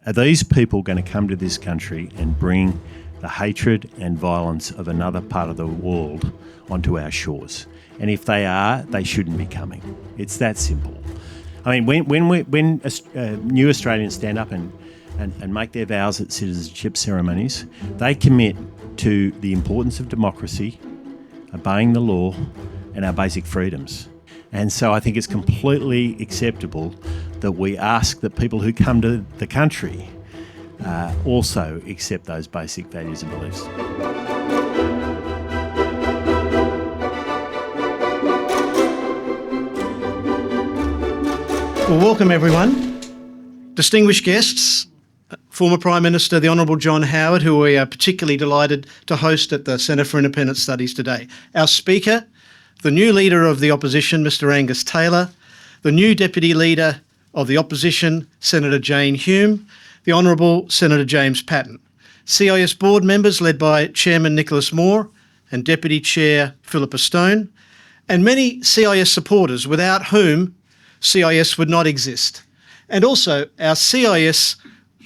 Are these people going to come to this country and bring the hatred and violence of another part of the world onto our shores? And if they are, they shouldn't be coming. It's that simple. I mean, when new Australians stand up and make their vows at citizenship ceremonies, they commit to the importance of democracy, obeying the law, and our basic freedoms. And so I think it's completely acceptable that we ask that people who come to the country also accept those basic values and beliefs. Well, welcome everyone. Distinguished guests, former Prime Minister, the Honourable John Howard, who we are particularly delighted to host at the Centre for Independent Studies today. Our Speaker, the new Leader of the Opposition, Mr Angus Taylor, the new Deputy Leader of the Opposition, Senator Jane Hume, the Honourable Senator James Patten, CIS board members led by Chairman Nicholas Moore and Deputy Chair Philippa Stone, and many CIS supporters without whom CIS would not exist. And also our CIS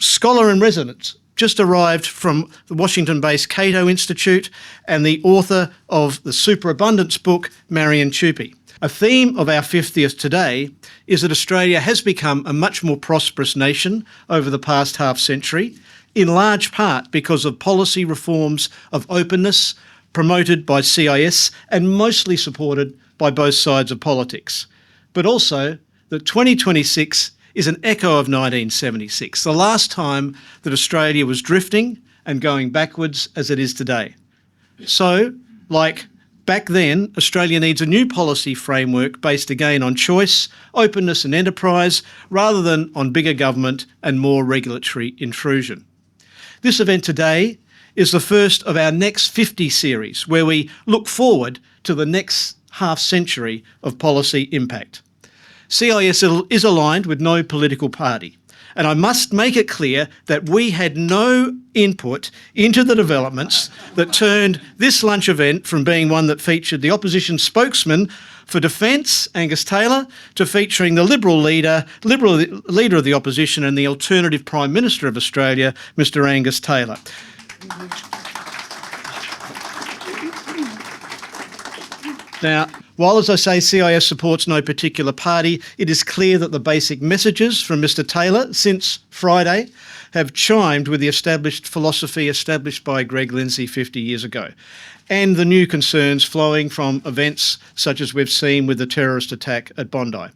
scholar in residence, just arrived from the Washington-based Cato Institute and the author of the Superabundance book, Marion Chupi. A theme of our 50th today is that Australia has become a much more prosperous nation over the past half century, in large part because of policy reforms of openness promoted by CIS and mostly supported by both sides of politics. But also that 2026 is an echo of 1976, the last time that Australia was drifting and going backwards as it is today. So, like back then, Australia needs a new policy framework based again on choice, openness and enterprise, rather than on bigger government and more regulatory intrusion. This event today is the first of our Next 50 series, where we look forward to the next half century of policy impact. CIS is aligned with no political party, and I must make it clear that we had no input into the developments that turned this lunch event from being one that featured the opposition spokesman for Defence, Angus Taylor, to featuring the Liberal leader of the opposition and the alternative Prime Minister of Australia, Mr Angus Taylor. Now, while, as I say, CIS supports no particular party, it is clear that the basic messages from Mr Taylor since Friday have chimed with the established philosophy established by Greg Lindsay 50 years ago, and the new concerns flowing from events such as we've seen with the terrorist attack at Bondi.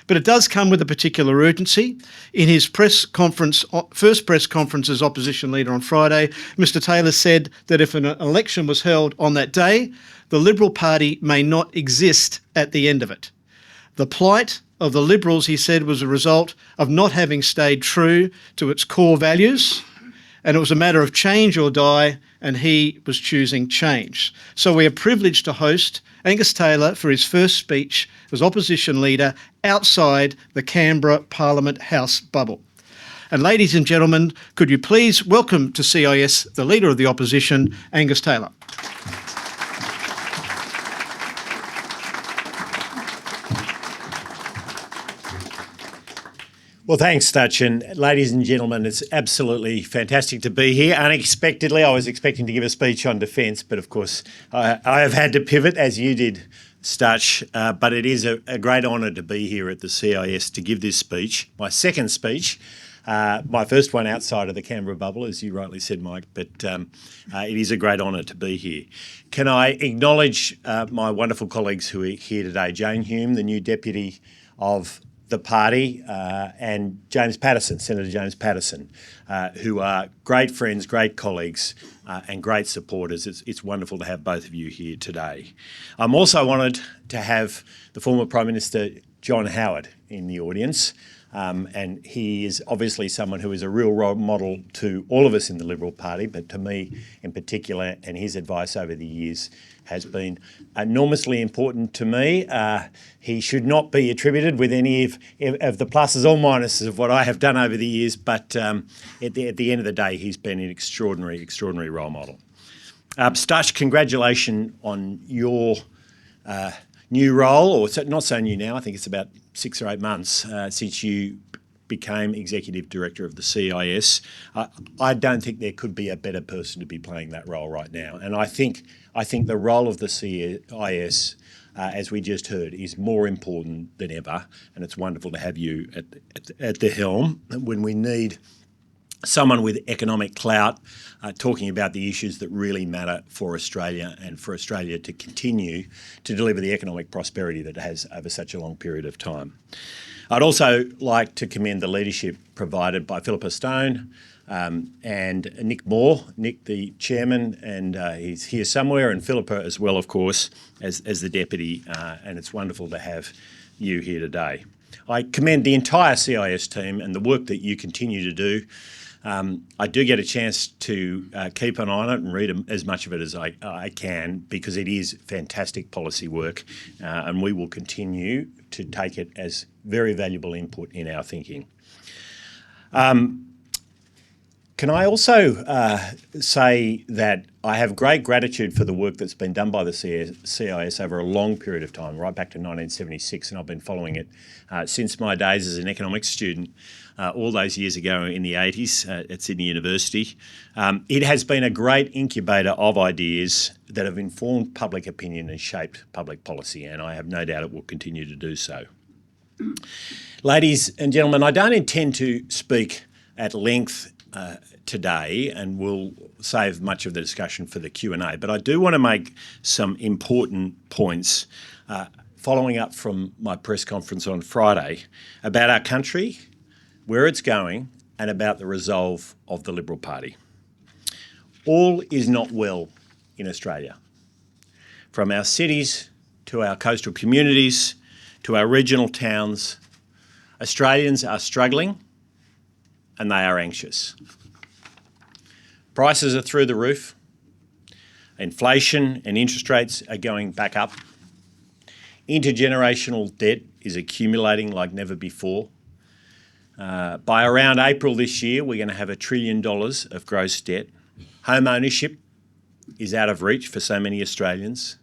But it does come with a particular urgency. In his first press conference as opposition leader on Friday, Mr Taylor said that if an election was held on that day, the Liberal Party may not exist at the end of it. The plight of the Liberals, he said, was a result of not having stayed true to its core values, and it was a matter of change or die, and he was choosing change. So we are privileged to host Angus Taylor for his first speech as opposition leader outside the Canberra Parliament House bubble. And ladies and gentlemen, could you please welcome to CIS the Leader of the Opposition, Angus Taylor. Well, thanks, Stutch. And ladies and gentlemen, it's absolutely fantastic to be here. Unexpectedly, I was expecting to give a speech on defence, but of course I have had to pivot, as you did, Stutch. But it is a great honour to be here at the CIS to give this speech, my second speech, my first one outside of the Canberra bubble, as you rightly said, Mike, but it is a great honour to be here. Can I acknowledge my wonderful colleagues who are here today, Jane Hume, the new Deputy of the party, and James Paterson, Senator James Paterson, who are great friends, great colleagues, and great supporters. It's wonderful to have both of you here today. I'm also honoured to have the former Prime Minister John Howard in the audience, and he is obviously someone who is a real role model to all of us in the Liberal Party, but to me in particular, and his advice over the years has been enormously important to me. He should not be attributed with any of the pluses or minuses of what I have done over the years, but at the end of the day, he's been an extraordinary role model. Stutch, congratulations on your new role, or not so new now. I think it's about 6 or 8 months since you became Executive Director of the CIS. I don't think there could be a better person to be playing that role right now. And I think the role of the CIS, as we just heard, is more important than ever. And it's wonderful to have you at the helm when we need someone with economic clout talking about the issues that really matter for Australia and for Australia to continue to deliver the economic prosperity that it has over such a long period of time. I'd also like to commend the leadership provided by Philippa Stone and Nick Moore, Nick the chairman, and he's here somewhere, and Philippa as well, of course, as the deputy, and it's wonderful to have you here today. I commend the entire CIS team and the work that you continue to do. I do get a chance to keep an eye on it and read as much of it as I can, because it is fantastic policy work, and we will continue to take it as very valuable input in our thinking. Can I also say that I have great gratitude for the work that's been done by the CIS over a long period of time, right back to 1976, and I've been following it since my days as an economics student all those years ago in the 80s at Sydney University. It has been a great incubator of ideas that have informed public opinion and shaped public policy, and I have no doubt it will continue to do so. Ladies and gentlemen, I don't intend to speak at length today, and we'll save much of the discussion for the Q&A, but I do want to make some important points following up from my press conference on Friday about our country, where it's going, and about the resolve of the Liberal Party. All is not well in Australia. From our cities to our coastal communities to our regional towns, Australians are struggling and they are anxious. Prices are through the roof. Inflation and interest rates are going back up. Intergenerational debt is accumulating like never before. By around April this year, we're going to have $1 trillion of gross debt. Home ownership is out of reach for so many Australians.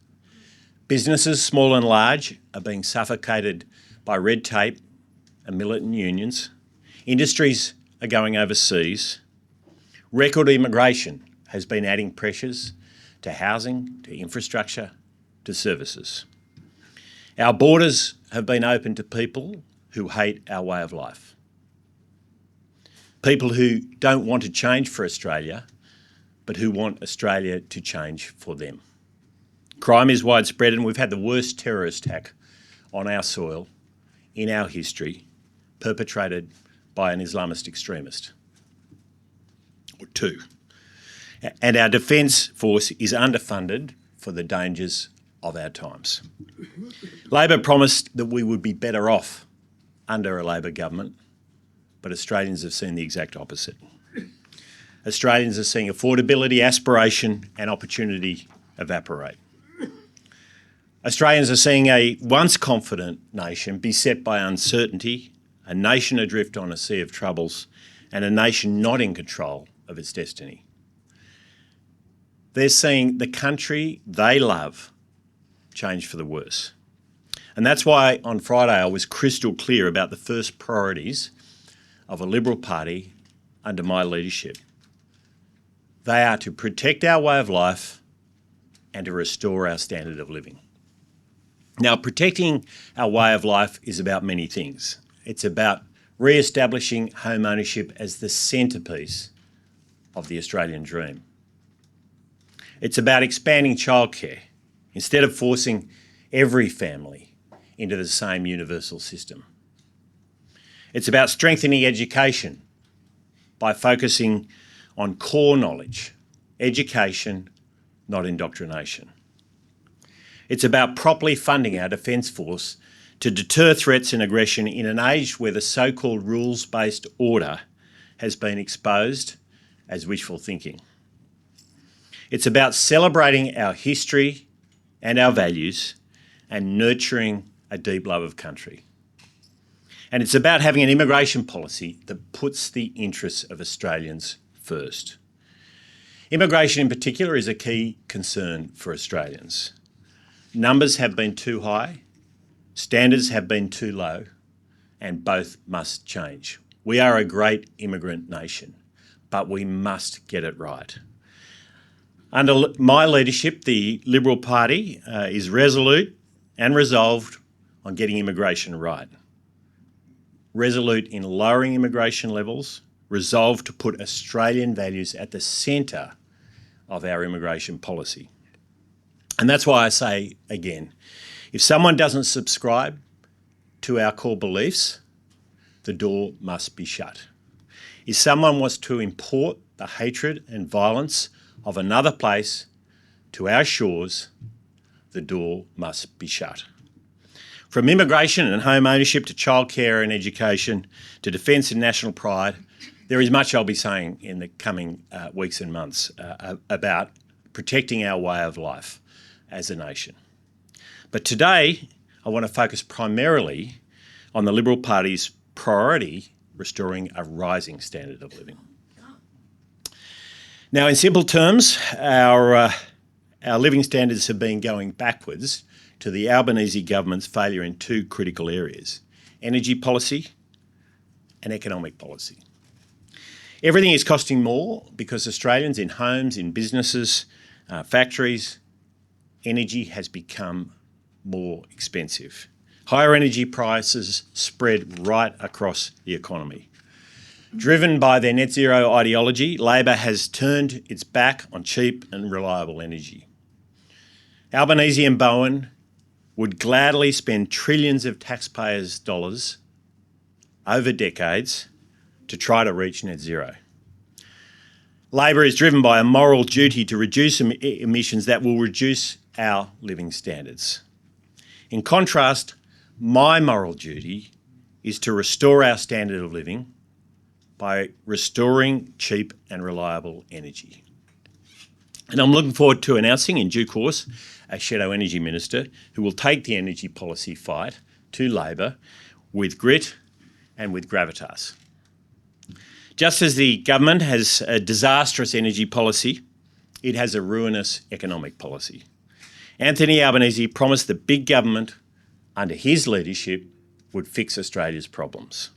Businesses, small and large, are being suffocated by red tape and militant unions. Industries are going overseas. Record immigration has been adding pressures to housing, to infrastructure, to services. Our borders have been open to people who hate our way of life. People who don't want to change for Australia, but who want Australia to change for them. Crime is widespread, and we've had the worst terrorist attack on our soil in our history, perpetrated by an Islamist extremist, or two. And our Defence Force is underfunded for the dangers of our times. Labor promised that we would be better off under a Labor government, but Australians have seen the exact opposite. Australians are seeing affordability, aspiration and opportunity evaporate. Australians are seeing a once confident nation beset by uncertainty, a nation adrift on a sea of troubles, and a nation not in control of its destiny. They're seeing the country they love change for the worse. And that's why on Friday I was crystal clear about the first priorities of a Liberal Party under my leadership. They are to protect our way of life and to restore our standard of living. Now, protecting our way of life is about many things. It's about re-establishing home ownership as the centrepiece of the Australian dream. It's about expanding childcare instead of forcing every family into the same universal system. It's about strengthening education by focusing on core knowledge, education, not indoctrination. It's about properly funding our Defence Force to deter threats and aggression in an age where the so-called rules-based order has been exposed as wishful thinking. It's about celebrating our history and our values and nurturing a deep love of country. And it's about having an immigration policy that puts the interests of Australians first. Immigration in particular is a key concern for Australians. Numbers have been too high, standards have been too low, and both must change. We are a great immigrant nation, but we must get it right. Under my leadership, the Liberal Party is resolute and resolved on getting immigration right. Resolute in lowering immigration levels, resolved to put Australian values at the centre of our immigration policy. And that's why I say again, if someone doesn't subscribe to our core beliefs, the door must be shut. If someone wants to import the hatred and violence of another place to our shores, the door must be shut. From immigration and home ownership to childcare and education to defence and national pride, there is much I'll be saying in the coming weeks and months about protecting our way of life as a nation. But today, I want to focus primarily on the Liberal Party's priority, restoring a rising standard of living. Now, in simple terms, our living standards have been going backwards to the Albanese government's failure in two critical areas: energy policy and economic policy. Everything is costing more because Australians in homes, in businesses, factories, energy has become more expensive. Higher energy prices spread right across the economy. Driven by their net zero ideology, Labor has turned its back on cheap and reliable energy. Albanese and Bowen would gladly spend trillions of taxpayers' dollars over decades to try to reach net zero. Labor is driven by a moral duty to reduce emissions that will reduce our living standards. In contrast, my moral duty is to restore our standard of living by restoring cheap and reliable energy. And I'm looking forward to announcing in due course a Shadow Energy Minister who will take the energy policy fight to Labor with grit and with gravitas. Just as the government has a disastrous energy policy, it has a ruinous economic policy. Anthony Albanese promised that big government, under his leadership, would fix Australia's problems.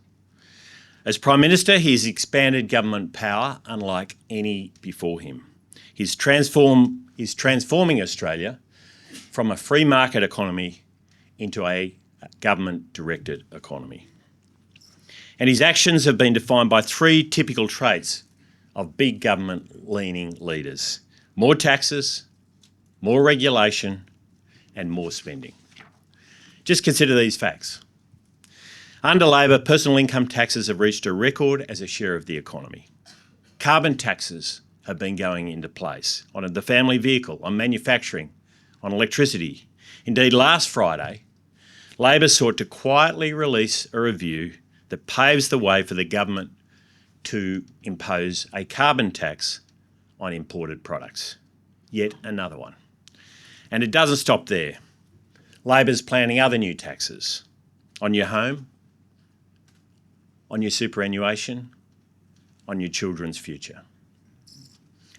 As Prime Minister, he has expanded government power unlike any before him. He's transforming Australia from a free market economy into a government-directed economy. And his actions have been defined by three typical traits of big government-leaning leaders: more taxes, more regulation, and more spending. Just consider these facts. Under Labor, personal income taxes have reached a record as a share of the economy. Carbon taxes have been going into place on the family vehicle, on manufacturing, on electricity. Indeed, last Friday, Labor sought to quietly release a review that paves the way for the government to impose a carbon tax on imported products. Yet another one. And it doesn't stop there. Labor's planning other new taxes on your home, on your superannuation, on your children's future.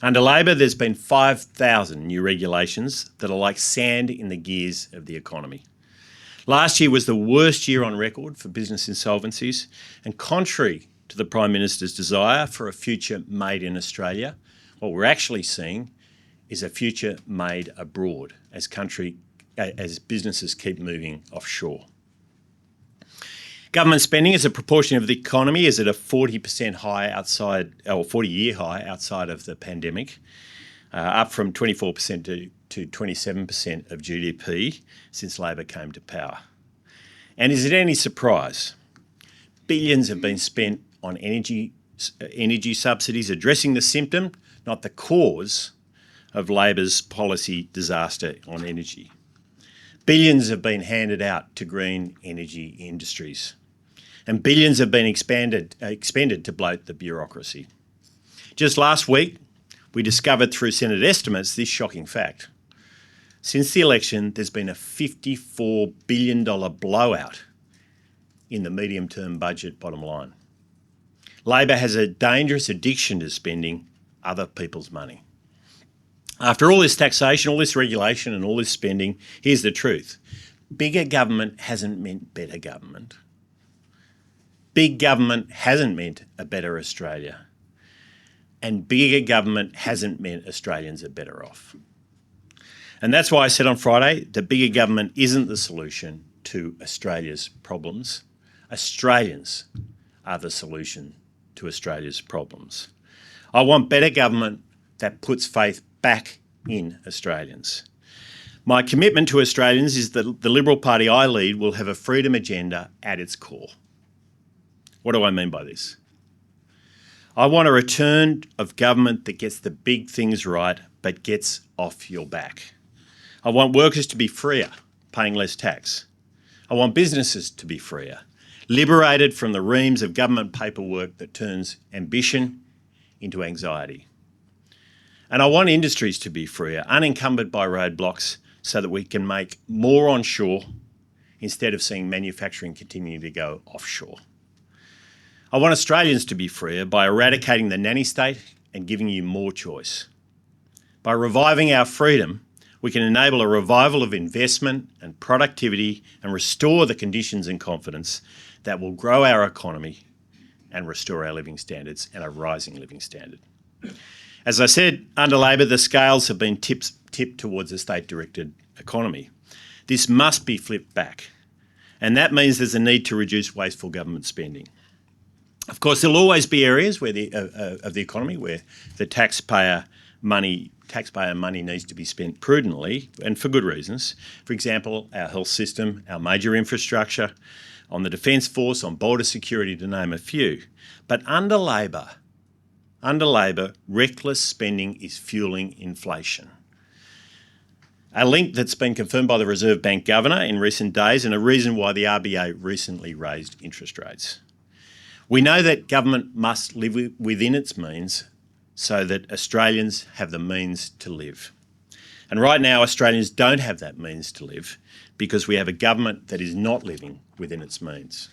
Under Labor, there's been 5,000 new regulations that are like sand in the gears of the economy. Last year was the worst year on record for business insolvencies, and contrary to the Prime Minister's desire for a future made in Australia, what we're actually seeing is a future made abroad as businesses keep moving offshore. Government spending as a proportion of the economy is at a 40% high or 40-year high outside of the pandemic, up from 24% to 27% of GDP since Labor came to power. And is it any surprise? Billions have been spent on energy subsidies, addressing the symptom, not the cause, of Labor's policy disaster on energy. Billions have been handed out to green energy industries, and billions have been expended to bloat the bureaucracy. Just last week, we discovered through Senate estimates this shocking fact. Since the election, there's been a $54 billion blowout in the medium-term budget bottom line. Labor has a dangerous addiction to spending other people's money. After all this taxation, all this regulation and all this spending, here's the truth. Bigger government hasn't meant better government. Big government hasn't meant a better Australia, and bigger government hasn't meant Australians are better off. And that's why I said on Friday that bigger government isn't the solution to Australia's problems. Australians are the solution to Australia's problems. I want better government that puts faith back in Australians. My commitment to Australians is that the Liberal Party I lead will have a freedom agenda at its core. What do I mean by this? I want a return of government that gets the big things right but gets off your back. I want workers to be freer, paying less tax. I want businesses to be freer, liberated from the reams of government paperwork that turns ambition into anxiety. And I want industries to be freer, unencumbered by roadblocks, so that we can make more onshore instead of seeing manufacturing continue to go offshore. I want Australians to be freer by eradicating the nanny state and giving you more choice. By reviving our freedom, we can enable a revival of investment and productivity and restore the conditions and confidence that will grow our economy and restore our living standards and a rising living standard. As I said, under Labor, the scales have been tipped towards a state-directed economy. This must be flipped back, and that means there's a need to reduce wasteful government spending. Of course, there'll always be areas where of the economy where the taxpayer money needs to be spent prudently and for good reasons. For example, our health system, our major infrastructure, on the Defence Force, on border security, to name a few. But under Labor, reckless spending is fueling inflation. A link that's been confirmed by the Reserve Bank Governor in recent days, and a reason why the RBA recently raised interest rates. We know that government must live within its means so that Australians have the means to live. And right now, Australians don't have that means to live because we have a government that is not living within its means.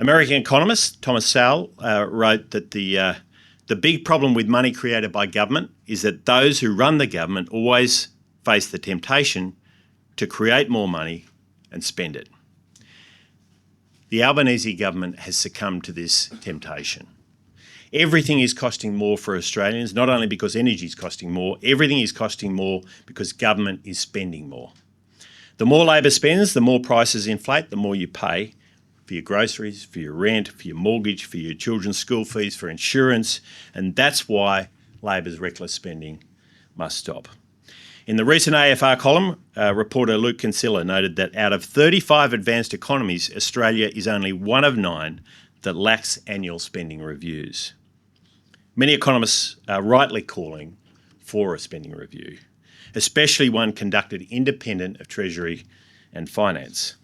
American economist Thomas Sowell wrote that the big problem with money created by government is that those who run the government always face the temptation to create more money and spend it. The Albanese government has succumbed to this temptation. Everything is costing more for Australians, not only because energy is costing more, everything is costing more because government is spending more. The more Labor spends, the more prices inflate, the more you pay for your groceries, for your rent, for your mortgage, for your children's school fees, for insurance, and that's why Labor's reckless spending must stop. In the recent AFR column, reporter Luke Kinsella noted that out of 35 advanced economies, Australia is only one of 9 that lacks annual spending reviews. Many economists are rightly calling for a spending review, especially one conducted independent of Treasury and Finance.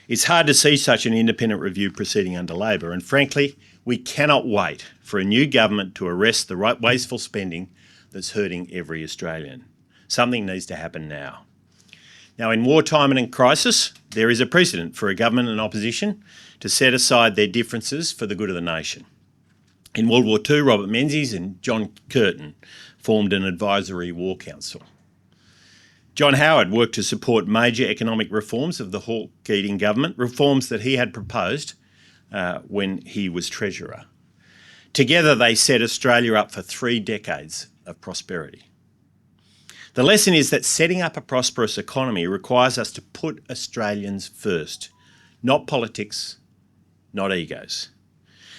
It's hard to see such an independent review proceeding under Labor, and frankly, we cannot wait for a new government to arrest the right wasteful spending that's hurting every Australian. Something needs to happen now. Now, in wartime and in crisis, there is a precedent for a government and opposition to set aside their differences for the good of the nation. In World War II, Robert Menzies and John Curtin formed an advisory war council. John Howard worked to support major economic reforms of the Hawke-Keating government, reforms that he had proposed when he was Treasurer. Together, they set Australia up for 3 decades of prosperity. The lesson is that setting up a prosperous economy requires us to put Australians first, not politics, not egos.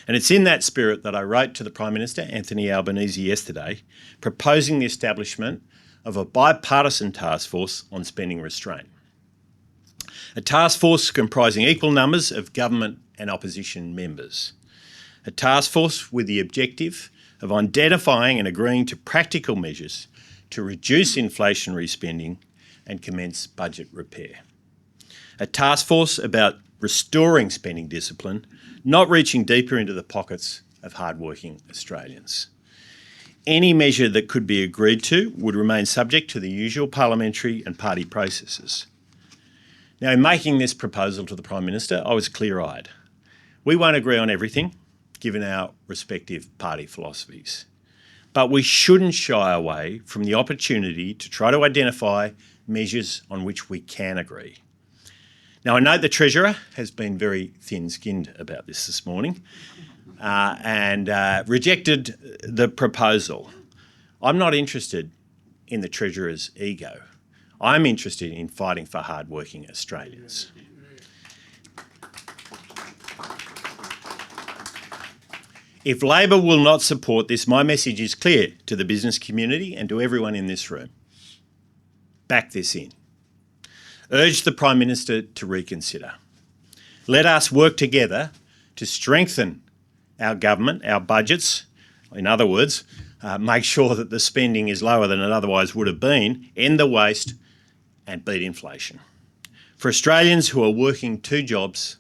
And it's in that spirit that I wrote to the Prime Minister, Anthony Albanese, yesterday, proposing the establishment of a bipartisan task force on spending restraint. A task force comprising equal numbers of government and opposition members. A task force with the objective of identifying and agreeing to practical measures to reduce inflationary spending and commence budget repair. A task force about restoring spending discipline, not reaching deeper into the pockets of hardworking Australians. Any measure that could be agreed to would remain subject to the usual parliamentary and party processes. Now, in making this proposal to the Prime Minister, I was clear-eyed. We won't agree on everything, given our respective party philosophies. But we shouldn't shy away from the opportunity to try to identify measures on which we can agree. Now, I note the Treasurer has been very thin-skinned about this morning and rejected the proposal. I'm not interested in the Treasurer's ego. I'm interested in fighting for hard-working Australians. If Labor will not support this, my message is clear to the business community and to everyone in this room. Back this in. Urge the Prime Minister to reconsider. Let us work together to strengthen our government, our budgets. In other words, make sure that the spending is lower than it otherwise would have been, end the waste and beat inflation. For Australians who are working 2 jobs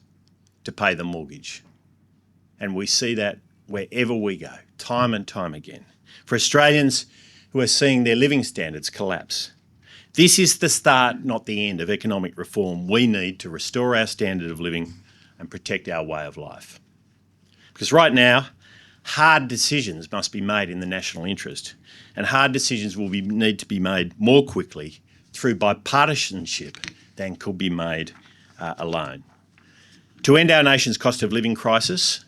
to pay the mortgage. And we see that wherever we go, time and time again. For Australians who are seeing their living standards collapse. This is the start, not the end, of economic reform we need to restore our standard of living and protect our way of life. Because right now, hard decisions must be made in the national interest, and hard decisions will need to be made more quickly through bipartisanship than could be made alone. To end our nation's cost of living crisis,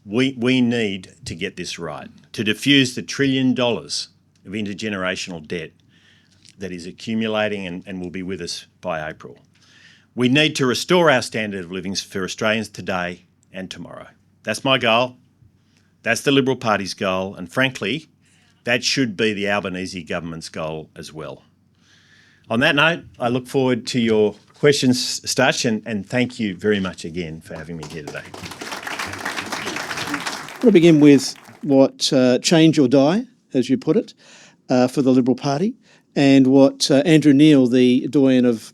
we need to get this right, to defuse the $1 trillion of intergenerational debt that is accumulating and will be with us by April. We need to restore our standard of living for Australians today and tomorrow. That's my goal. That's the Liberal Party's goal. And frankly, that should be the Albanese government's goal as well. On that note, I look forward to your questions, Stutch, and thank you very much again for having me here today. I want to begin with what change or die, as you put it, for the Liberal Party, and what Andrew Neil, the doyen of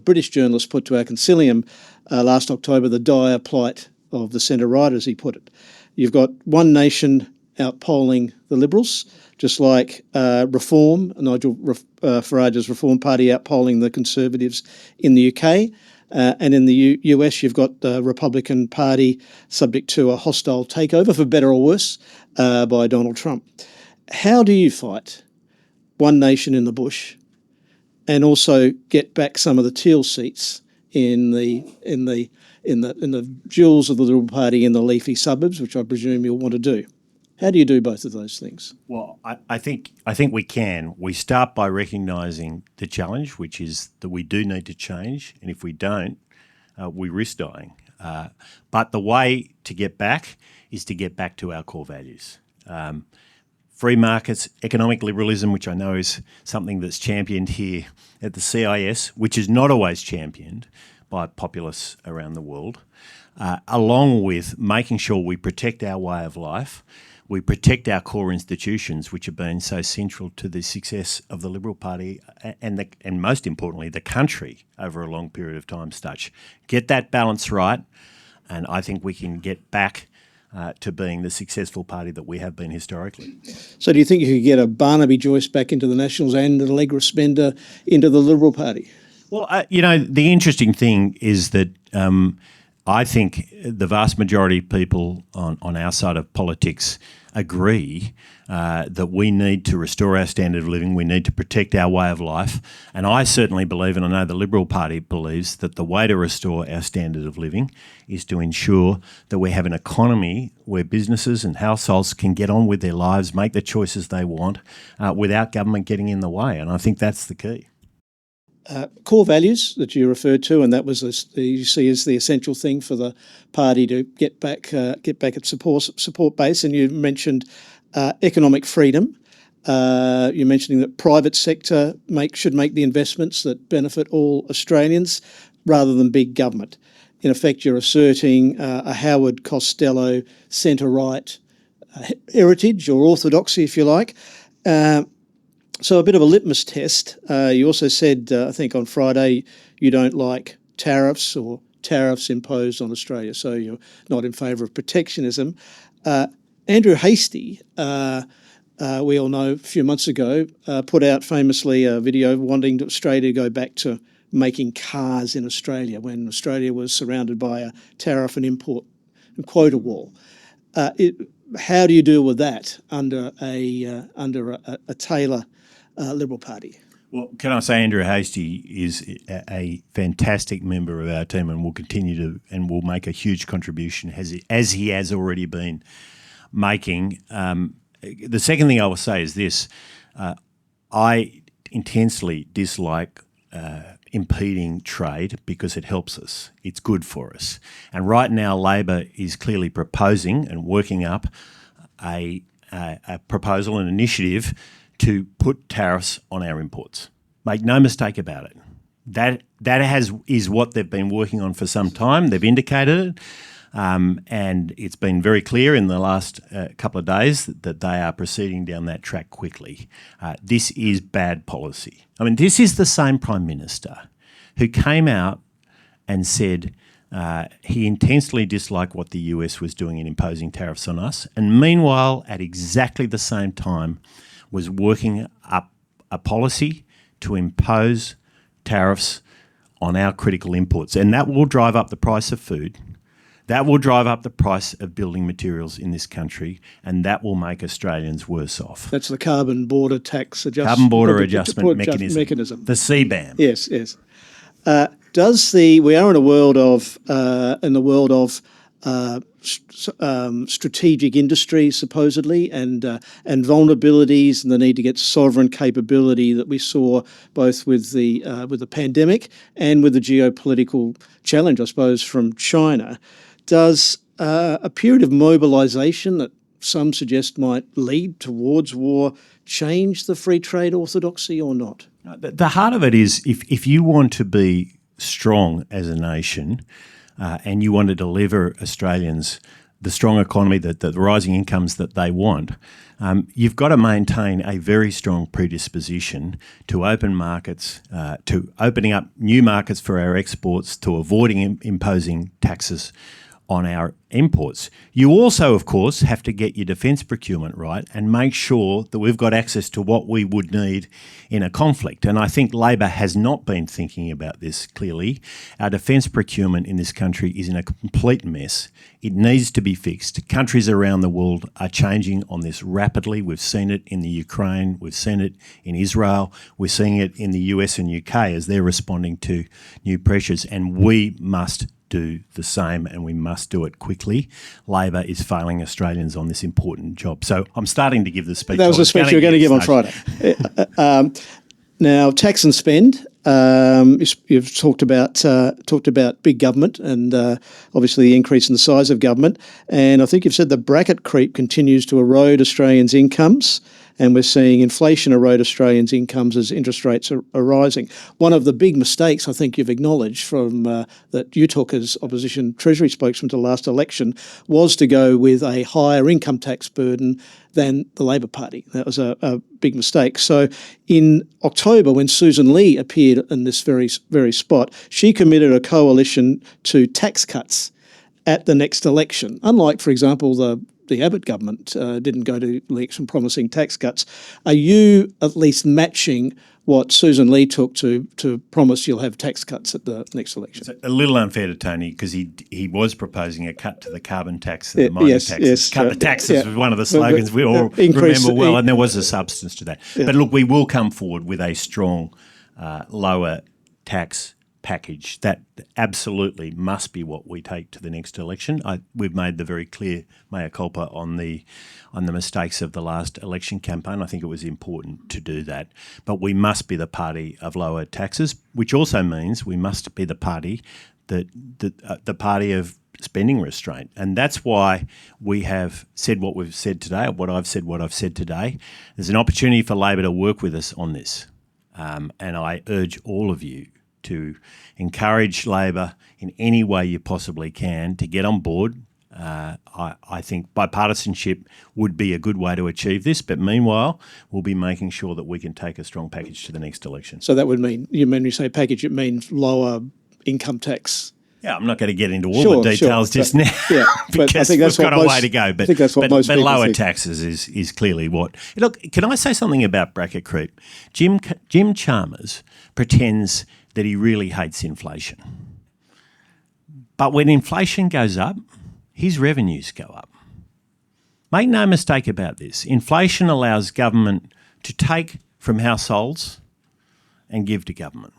British journalists, put to our concilium last October, the dire plight of the centre-right, as he put it. You've got One Nation outpolling the Liberals, just like Reform, Nigel Farage's Reform Party outpolling the Conservatives in the UK. And in the US, you've got the Republican Party subject to a hostile takeover, for better or worse, by Donald Trump. How do you fight One Nation in the bush and also get back some of the teal seats in the jewels of the Liberal Party in the leafy suburbs, which I presume you'll want to do? How do you do both of those things? Well, I think we can. We start by recognising the challenge, which is that we do need to change, and if we don't, we risk dying. But the way to get back is to get back to our core values. Free markets, economic liberalism, which I know is something that's championed here at the CIS, which is not always championed by populists around the world, along with making sure we protect our way of life, we protect our core institutions, which have been so central to the success of the Liberal Party and most importantly, the country over a long period of time, Stutch. Get that balance right, and I think we can get back to being the successful party that we have been historically. So do you think you could get a Barnaby Joyce back into the Nationals and an Allegra Spender into the Liberal Party? Well, the interesting thing is that I think the vast majority of people on our side of politics agree that we need to restore our standard of living, we need to protect our way of life, and I certainly believe, and I know the Liberal Party believes, that the way to restore our standard of living is to ensure that we have an economy where businesses and households can get on with their lives, make the choices they want, without government getting in the way, and I think that's the key. Core values that you referred to, and that was you see as the essential thing for the party to get back its support base. And you mentioned economic freedom. You're mentioning that private sector should make the investments that benefit all Australians rather than big government. In effect, you're asserting a Howard Costello centre-right heritage or orthodoxy, if you like. So a bit of a litmus test. You also said, I think on Friday, you don't like tariffs or tariffs imposed on Australia, so you're not in favour of protectionism. Andrew Hastie, we all know a few months ago, put out famously a video wanting Australia to go back to making cars in Australia when Australia was surrounded by a tariff and import and quota wall. How do you deal with that under a Taylor Liberal Party? Well, can I say Andrew Hastie is a fantastic member of our team and will continue to and will make a huge contribution as he has already been making. The second thing I will say is this. I intensely dislike impeding trade because it helps us. It's good for us. And right now Labor is clearly proposing and working up a proposal, an initiative to put tariffs on our imports. Make no mistake about it. That is what they've been working on for some time. They've indicated it, and it's been very clear in the last couple of days that they are proceeding down that track quickly. This is bad policy. I mean, this is the same Prime Minister who came out and said he intensely disliked what the US was doing in imposing tariffs on us, and meanwhile, at exactly the same time, was working up a policy to impose tariffs on our critical imports. And that will drive up the price of food. That will drive up the price of building materials in this country, and that will make Australians worse off. That's the carbon border tax adjustment. Carbon border adjustment mechanism. The CBAM. Yes, yes. We are in a world of strategic industries, supposedly, and vulnerabilities, and the need to get sovereign capability that we saw both with the pandemic and with the geopolitical challenge, I suppose, from China. Does a period of mobilisation that some suggest might lead towards war change the free trade orthodoxy or not? The heart of it is if you want to be strong as a nation, and you want to deliver Australians the strong economy, the rising incomes that they want, you've got to maintain a very strong predisposition to open markets, to opening up new markets for our exports, to avoiding imposing taxes on our imports. You also, of course, have to get your defence procurement right and make sure that we've got access to what we would need in a conflict. And I think Labor has not been thinking about this clearly. Our defence procurement in this country is in a complete mess. It needs to be fixed. Countries around the world are changing on this rapidly. We've seen it in the Ukraine. We've seen it in Israel. We're seeing it in the US and UK as they're responding to new pressures. And we must do the same, and we must do it quickly. Labor is failing Australians on this important job. So I'm starting to give the speech. That was the speech you were going to give on Friday. Now, tax and spend. You've talked about big government and obviously the increase in the size of government. And I think you've said the bracket creep continues to erode Australians' incomes. And we're seeing inflation erode Australians' incomes as interest rates are rising. One of the big mistakes I think you've acknowledged from that you took as opposition Treasury spokesman to the last election was to go with a higher income tax burden than the Labor Party. That was a big mistake. So in October, when Susan Lee appeared in this very spot, she committed a coalition to tax cuts at the next election. Unlike, for example, the Abbott government didn't go to election promising tax cuts. Are you at least matching what Susan Lee took to promise you'll have tax cuts at the next election? It's a little unfair to Tony because he was proposing a cut to the carbon tax and the mining taxes. Yes, cut the taxes was one of the slogans we all remember well, and there was a substance to that. Yeah. But look, we will come forward with a strong lower tax package. That absolutely must be what we take to the next election. We've made the very clear mea culpa on the mistakes of the last election campaign. I think it was important to do that. But we must be the party of lower taxes, which also means we must be the party the party of spending restraint. And that's why we have said what we've said today, what I've said today. There's an opportunity for Labor to work with us on this. And I urge all of you to encourage Labor in any way you possibly can to get on board. I think bipartisanship would be a good way to achieve this, but meanwhile, we'll be making sure that we can take a strong package to the next election. So that would mean, when you say package, it means lower income tax. Yeah, I'm not going to get into all the details just now because we've got a way to go. But lower taxes is clearly what. Look, can I say something about bracket creep? Jim Chalmers pretends that he really hates inflation. But when inflation goes up, his revenues go up. Make no mistake about this. Inflation allows government to take from households and give to government.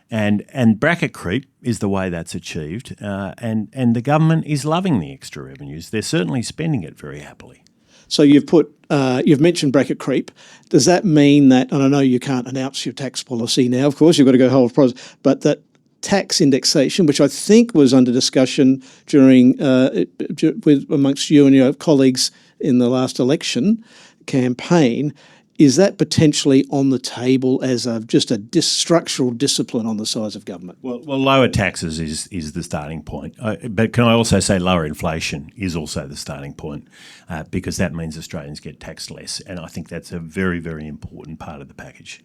And bracket creep is the way that's achieved, and the government is loving the extra revenues. They're certainly spending it very happily. So you've mentioned bracket creep. Does that mean that, and I know you can't announce your tax policy now, of course, you've got to go whole of process, but that tax indexation, which I think was under discussion during amongst you and your colleagues in the last election campaign, is that potentially on the table as just a structural discipline on the size of government? Well, lower taxes is the starting point. But can I also say lower inflation is also the starting point, because that means Australians get taxed less. And I think that's a very, very important part of the package.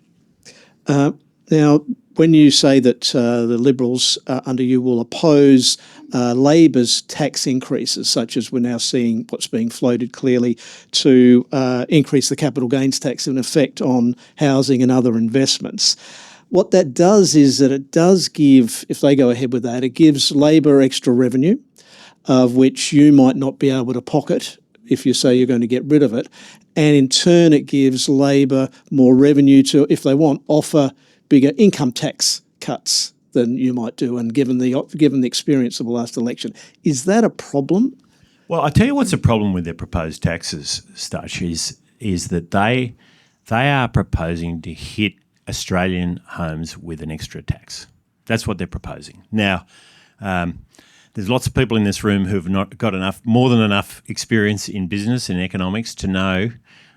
Now, when you say that the Liberals under you will oppose Labor's tax increases, such as we're now seeing what's being floated clearly to increase the capital gains tax in effect on housing and other investments, what that does is that it does give, if they go ahead with that, it gives Labor extra revenue, of which you might not be able to pocket if you say you're going to get rid of it. And in turn, it gives Labor more revenue to, if they want, offer bigger income tax cuts than you might do, and given the experience of the last election. Is that a problem? Well, I tell you what's a problem with their proposed taxes, Stutch, is that they are proposing to hit Australian homes with an extra tax. That's what they're proposing. Now, there's lots of people in this room who've not got more than enough experience in business and economics to know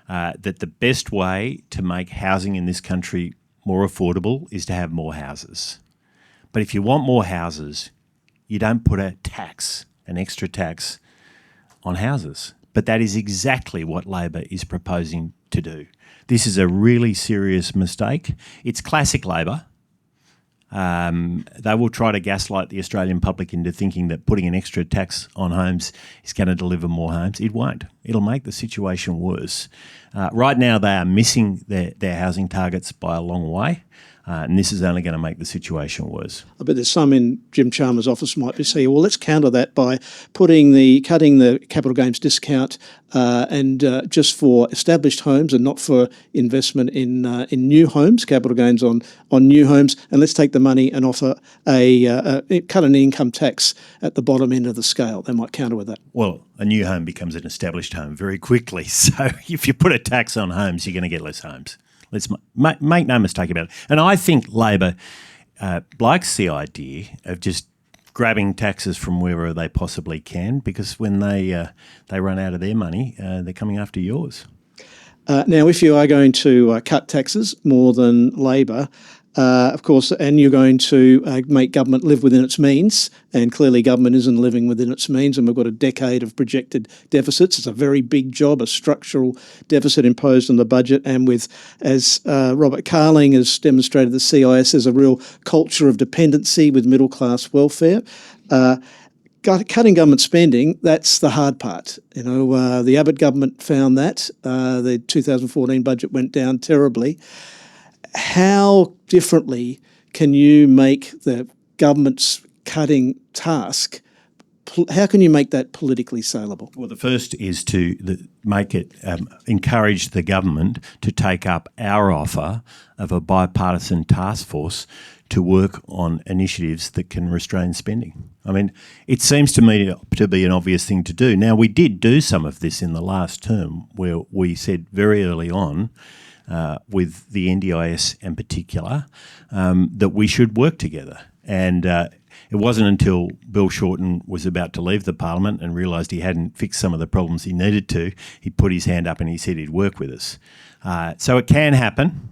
that the best way to make housing in this country more affordable is to have more houses. But if you want more houses, you don't put an extra tax on houses. But that is exactly what Labor is proposing to do. This is a really serious mistake. It's classic Labor. They will try to gaslight the Australian public into thinking that putting an extra tax on homes is going to deliver more homes. It won't. It'll make the situation worse. Right now, they are missing their housing targets by a long way, and this is only going to make the situation worse. I bet there's some in Jim Chalmers' office might be saying, well, let's counter that by cutting the capital gains discount and just for established homes and not for investment in new homes, capital gains on new homes, and let's take the money and offer cut an income tax at the bottom end of the scale. They might counter with that. Well, a new home becomes an established home very quickly. So if you put a tax on homes, you're going to get less homes. Let's make no mistake about it. And I think Labor likes the idea of just grabbing taxes from wherever they possibly can, because when they run out of their money, they're coming after yours. Now, if you are going to cut taxes more than Labor, of course, and you're going to make government live within its means, and clearly government isn't living within its means, and we've got a decade of projected deficits. It's a very big job, a structural deficit imposed on the budget, and with, as Robert Carling has demonstrated, the CIS as a real culture of dependency with middle-class welfare. Cutting government spending, that's the hard part. You know, the Abbott government found that. The 2014 budget went down terribly. How differently can you make the government's cutting task? How can you make that politically saleable? Well, the first is to make it encourage the government to take up our offer of a bipartisan task force to work on initiatives that can restrain spending. I mean, it seems to me to be an obvious thing to do. Now, we did do some of this in the last term, where we said very early on, with the NDIS in particular, that we should work together. And it wasn't until Bill Shorten was about to leave the parliament and realised he hadn't fixed some of the problems he needed to, he put his hand up and he said he'd work with us. So it can happen.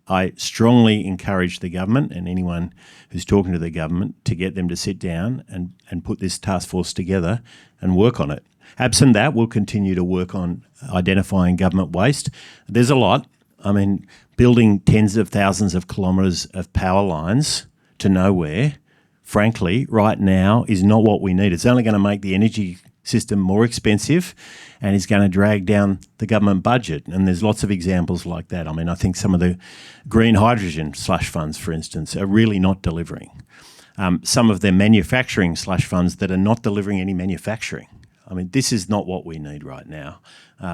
I strongly encourage the government and anyone who's talking to the government to get them to sit down and put this task force together and work on it. Absent that, we'll continue to work on identifying government waste. There's a lot. I mean, building tens of thousands of kilometres of power lines to nowhere, frankly, right now is not what we need. It's only going to make the energy system more expensive and is going to drag down the government budget. And there's lots of examples like that. I mean, I think some of the green hydrogen slush funds, for instance, are really not delivering. Some of the manufacturing slush funds that are not delivering any manufacturing. I mean, this is not what we need right now.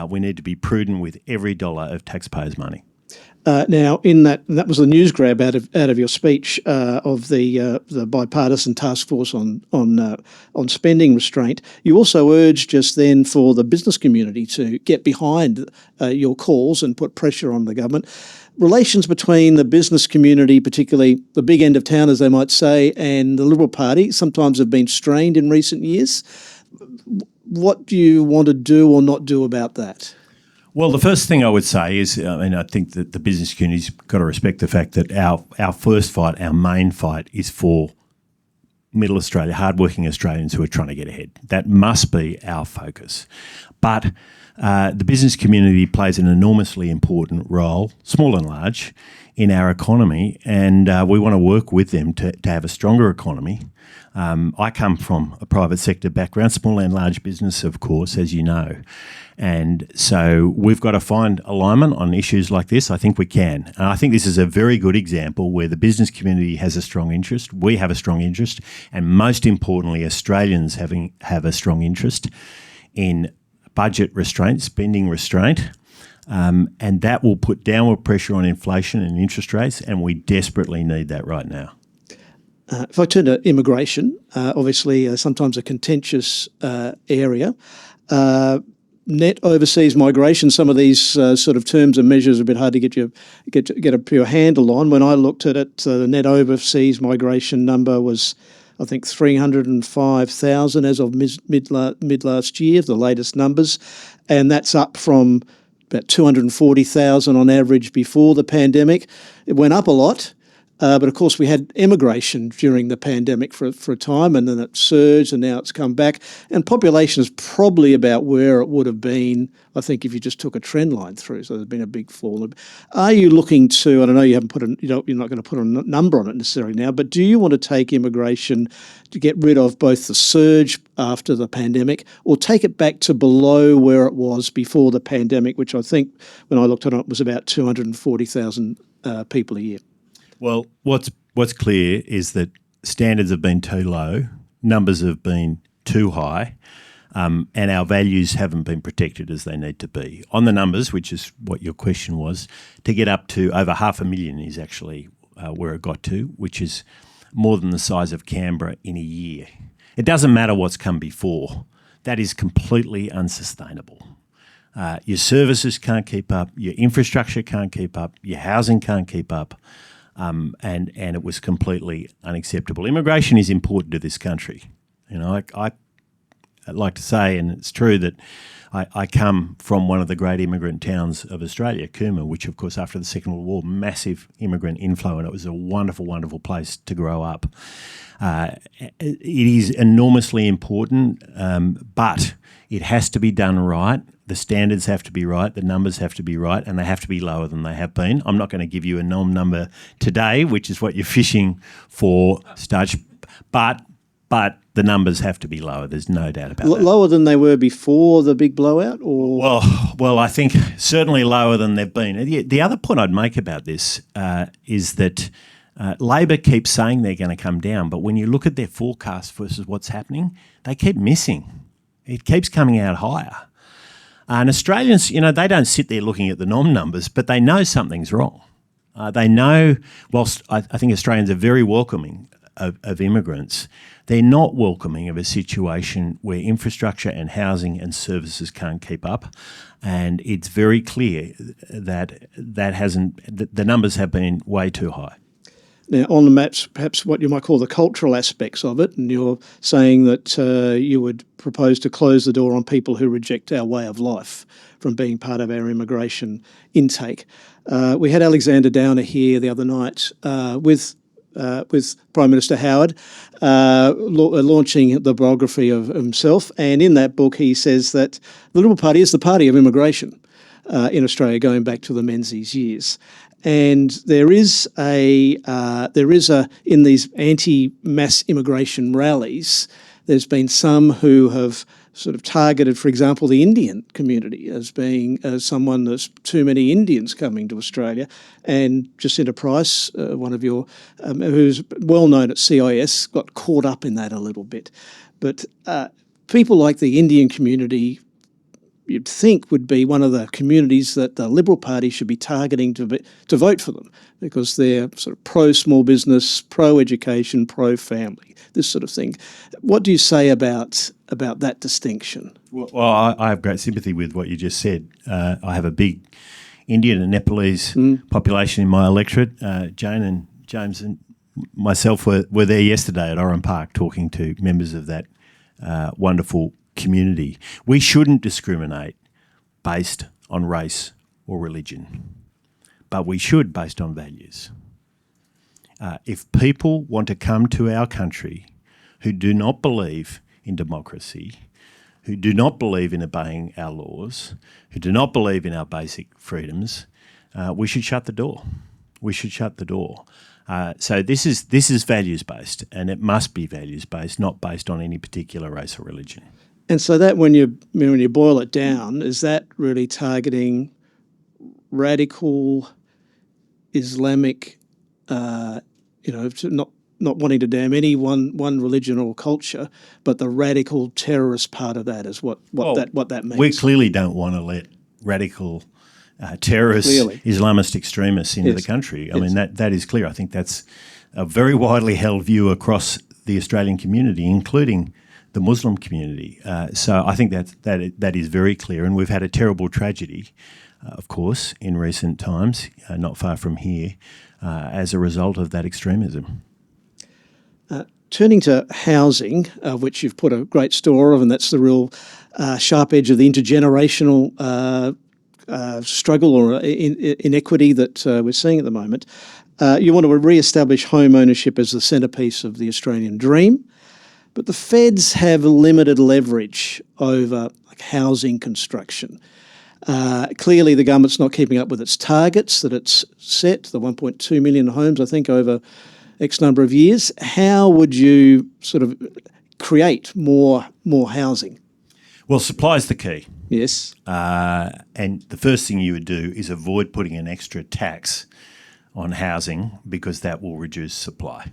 We need to be prudent with every dollar of taxpayers' money. Now, in that was the news grab out of your speech of the bipartisan task force on spending restraint. You also urged just then for the business community to get behind your calls and put pressure on the government. Relations between the business community, particularly the big end of town, as they might say, and the Liberal Party sometimes have been strained in recent years. What do you want to do or not do about that? Well, the first thing I would say is, I think that the business community's got to respect the fact that our first fight, our main fight, is for middle Australia, hardworking Australians who are trying to get ahead. That must be our focus. But the business community plays an enormously important role, small and large, in our economy, and we want to work with them to have a stronger economy. I come from a private sector background, small and large business, of course, as you know. And so we've got to find alignment on issues like this. I think we can. And I think this is a very good example where the business community has a strong interest, we have a strong interest, and most importantly, Australians have a strong interest in budget restraint, spending restraint. And that will put downward pressure on inflation and interest rates, and we desperately need that right now. If I turn to immigration, obviously sometimes a contentious area. Net overseas migration, some of these sort of terms and measures are a bit hard to get a pure handle on. When I looked at it, the net overseas migration number was, I think, 305,000 as of mid last year, the latest numbers, and that's up from about 240,000 on average before the pandemic. It went up a lot. But of course, we had immigration during the pandemic for a time, and then it surged, and now it's come back. And population is probably about where it would have been, I think, if you just took a trend line through. So there's been a big fall. Are you looking to? And I know you haven't you're not going to put a number on it necessarily now, but do you want to take immigration to get rid of both the surge after the pandemic, or take it back to below where it was before the pandemic, which I think, when I looked at it, was about 240,000 people a year? Well, what's clear is that standards have been too low, numbers have been too high, and our values haven't been protected as they need to be. On the numbers, which is what your question was, to get up to over 500,000 is actually where it got to, which is more than the size of Canberra in a year. It doesn't matter what's come before. That is completely unsustainable. Your services can't keep up, your infrastructure can't keep up, your housing can't keep up. And it was completely unacceptable. Immigration is important to this country. You know, I'd like to say, and it's true, that I come from one of the great immigrant towns of Australia, Cooma, which, of course, after the Second World War, massive immigrant inflow, and it was a wonderful, wonderful place to grow up. It is enormously important, but it has to be done right. The standards have to be right, the numbers have to be right, and they have to be lower than they have been. I'm not going to give you a number today, which is what you're fishing for, Stutch, but the numbers have to be lower. There's no doubt about that. Lower than they were before the big blowout, or? Well, I think certainly lower than they've been. The other point I'd make about this is that Labor keeps saying they're going to come down, but when you look at their forecast versus what's happening, they keep missing. It keeps coming out higher. And Australians, you know, they don't sit there looking at the numbers, but they know something's wrong. They know, whilst I think Australians are very welcoming of immigrants, they're not welcoming of a situation where infrastructure and housing and services can't keep up. And it's very clear that the numbers have been way too high. Now, on the maps, perhaps what you might call the cultural aspects of it, and you're saying that you would propose to close the door on people who reject our way of life from being part of our immigration intake. We had Alexander Downer here the other night with Prime Minister Howard launching the biography of himself, and in that book he says that the Liberal Party is the party of immigration in Australia, going back to the Menzies years. And there is in these anti-mass immigration rallies, there's been some who have sort of targeted, for example, the Indian community as being someone there's too many Indians coming to Australia. And Jacinta Price, one of your, who's well known at CIS, got caught up in that a little bit. But people like the Indian community you'd think would be one of the communities that the Liberal Party should be targeting to vote for them, because they're sort of pro-small business, pro-education, pro-family, this sort of thing. What do you say about that distinction? Well, I have great sympathy with what you just said. I have a big Indian and Nepalese population in my electorate. Jane and James and myself were there yesterday at Oran Park talking to members of that wonderful community. We shouldn't discriminate based on race or religion, but we should based on values. If people want to come to our country who do not believe in democracy, who do not believe in obeying our laws, who do not believe in our basic freedoms, we should shut the door. We should shut the door. So this is values-based, and it must be values-based, not based on any particular race or religion. And so that, when you boil it down, is that really targeting radical Islamic, not wanting to damn any one religion or culture, but the radical terrorist part of that is what that means? We clearly don't want to let radical terrorist Islamist extremists into the country. I mean, that is clear. I think that's a very widely held view across the Australian community, including the Muslim community. So I think that is very clear, and we've had a terrible tragedy, of course, in recent times, not far from here, as a result of that extremism. Turning to housing, which you've put a great store of, and that's the real sharp edge of the intergenerational struggle or inequity that we're seeing at the moment. You want to re-establish home ownership as the centrepiece of the Australian dream, but the feds have limited leverage over housing construction. Clearly, the government's not keeping up with its targets that it's set, the 1.2 million homes, I think, over X number of years. How would you sort of create more housing? Well, supply is the key. Yes. And the first thing you would do is avoid putting an extra tax on housing, because that will reduce supply.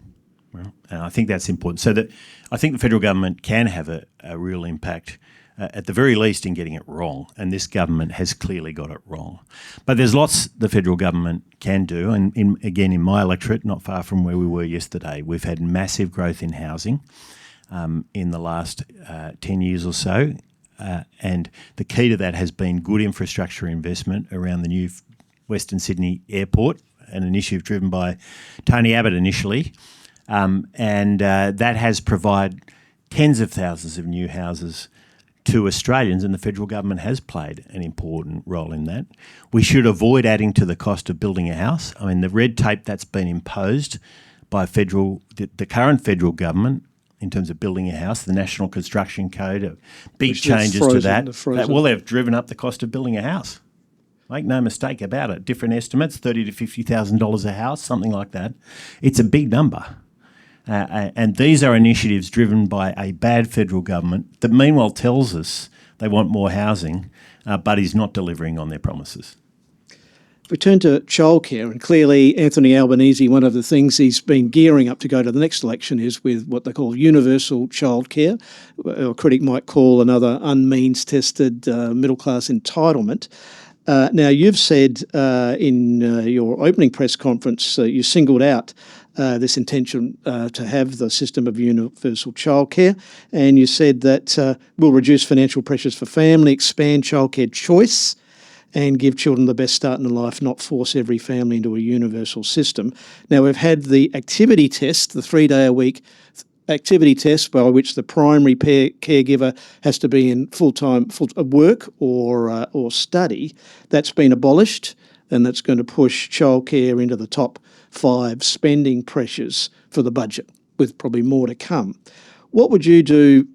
Well, and I think that's important. So that I think the federal government can have a real impact, at the very least, in getting it wrong. And this government has clearly got it wrong. But there's lots the federal government can do. And again, in my electorate, not far from where we were yesterday, we've had massive growth in housing in the last 10 years or so. And the key to that has been good infrastructure investment around the new Western Sydney airport, an initiative driven by Tony Abbott initially. And that has provided tens of thousands of new houses to Australians, and the federal government has played an important role in that. We should avoid adding to the cost of building a house. I mean, the red tape that's been imposed by the current federal government in terms of building a house, the National Construction Code, big changes to that. Well, they've driven up the cost of building a house. Make no mistake about it. Different estimates, $30,000 to $50,000 a house, something like that. It's a big number. And these are initiatives driven by a bad federal government that meanwhile tells us they want more housing, but is not delivering on their promises. We turn to childcare, and clearly Anthony Albanese, one of the things he's been gearing up to go to the next election is with what they call universal childcare, or a critic might call another unmeans-tested middle-class entitlement. Now, you've said in your opening press conference, you singled out this intention to have the system of universal childcare, and you said that will reduce financial pressures for family, expand childcare choice, and give children the best start in life, not force every family into a universal system. Now, we've had the activity test, the 3-day-a-week activity test, by which the primary caregiver has to be in full-time work or study. That's been abolished, and that's going to push childcare into the top 5 spending pressures for the budget, with probably more to come. What would you do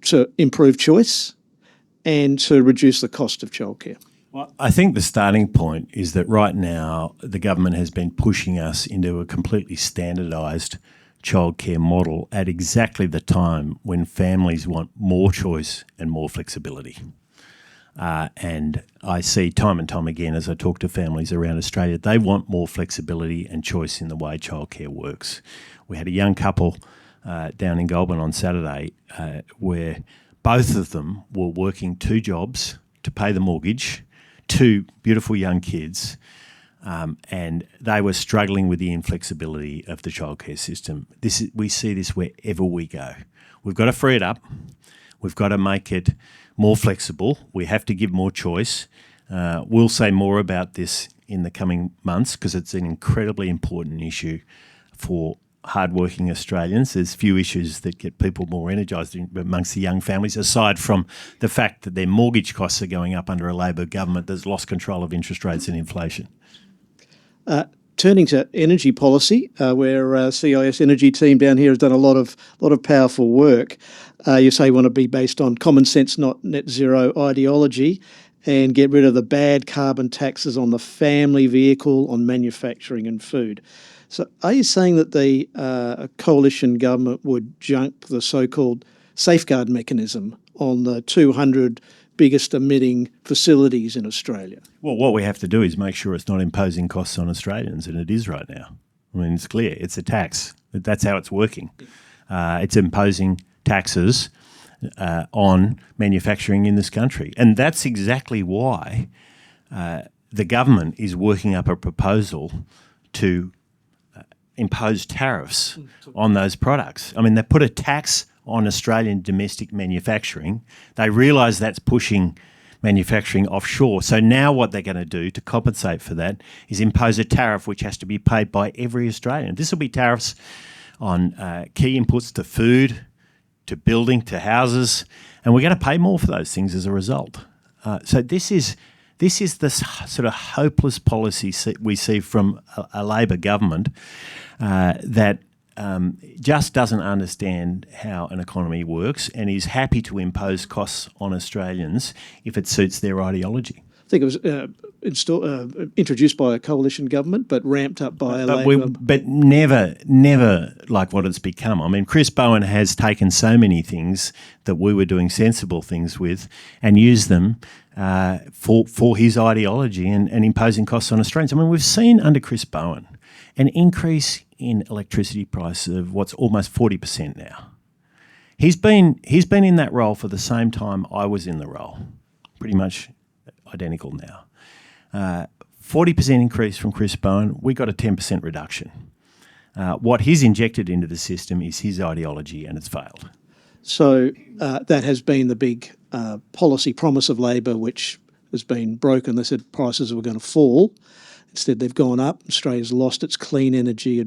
to improve choice and to reduce the cost of childcare? Well, I think the starting point is that right now the government has been pushing us into a completely standardised childcare model at exactly the time when families want more choice and more flexibility. And I see time and time again as I talk to families around Australia, they want more flexibility and choice in the way childcare works. We had a young couple down in Goulburn on Saturday where both of them were working 2 jobs to pay the mortgage, 2 beautiful young kids, and they were struggling with the inflexibility of the childcare system. We see this wherever we go. We've got to free it up. We've got to make it more flexible. We have to give more choice. We'll say more about this in the coming months because it's an incredibly important issue for hardworking Australians. There's few issues that get people more energised amongst the young families, aside from the fact that their mortgage costs are going up under a Labor government that's lost control of interest rates and inflation. Turning to energy policy, where CIS energy team down here has done a lot of powerful work. You say you want to be based on common sense, not net zero ideology, and get rid of the bad carbon taxes on the family vehicle, on manufacturing and food. So are you saying that the coalition government would junk the so-called safeguard mechanism on the 200 biggest emitting facilities in Australia? Well, what we have to do is make sure it's not imposing costs on Australians, and it is right now. I mean, it's clear. It's a tax. That's how it's working. It's imposing taxes on manufacturing in this country. And that's exactly why the government is working up a proposal to impose tariffs on those products. I mean, they put a tax on Australian domestic manufacturing. They realise that's pushing manufacturing offshore. So now what they're going to do to compensate for that is impose a tariff which has to be paid by every Australian. This will be tariffs on key inputs to food, to building, to houses, and we're going to pay more for those things as a result. So this is the sort of hopeless policy we see from a Labor government that just doesn't understand how an economy works and is happy to impose costs on Australians if it suits their ideology. I think it was introduced by a coalition government, but ramped up by a Labor. But never like what it's become. I mean, Chris Bowen has taken so many things that we were doing sensible things with and used them for his ideology and imposing costs on Australians. I mean, we've seen under Chris Bowen an increase in electricity prices of what's almost 40% now. He's been in that role for the same time I was in the role, pretty much identical now. 40% increase from Chris Bowen, we got a 10% reduction. What he's injected into the system is his ideology and it's failed. So that has been the big policy promise of Labor, which has been broken. They said prices were going to fall. Instead, they've gone up. Australia's lost its clean energy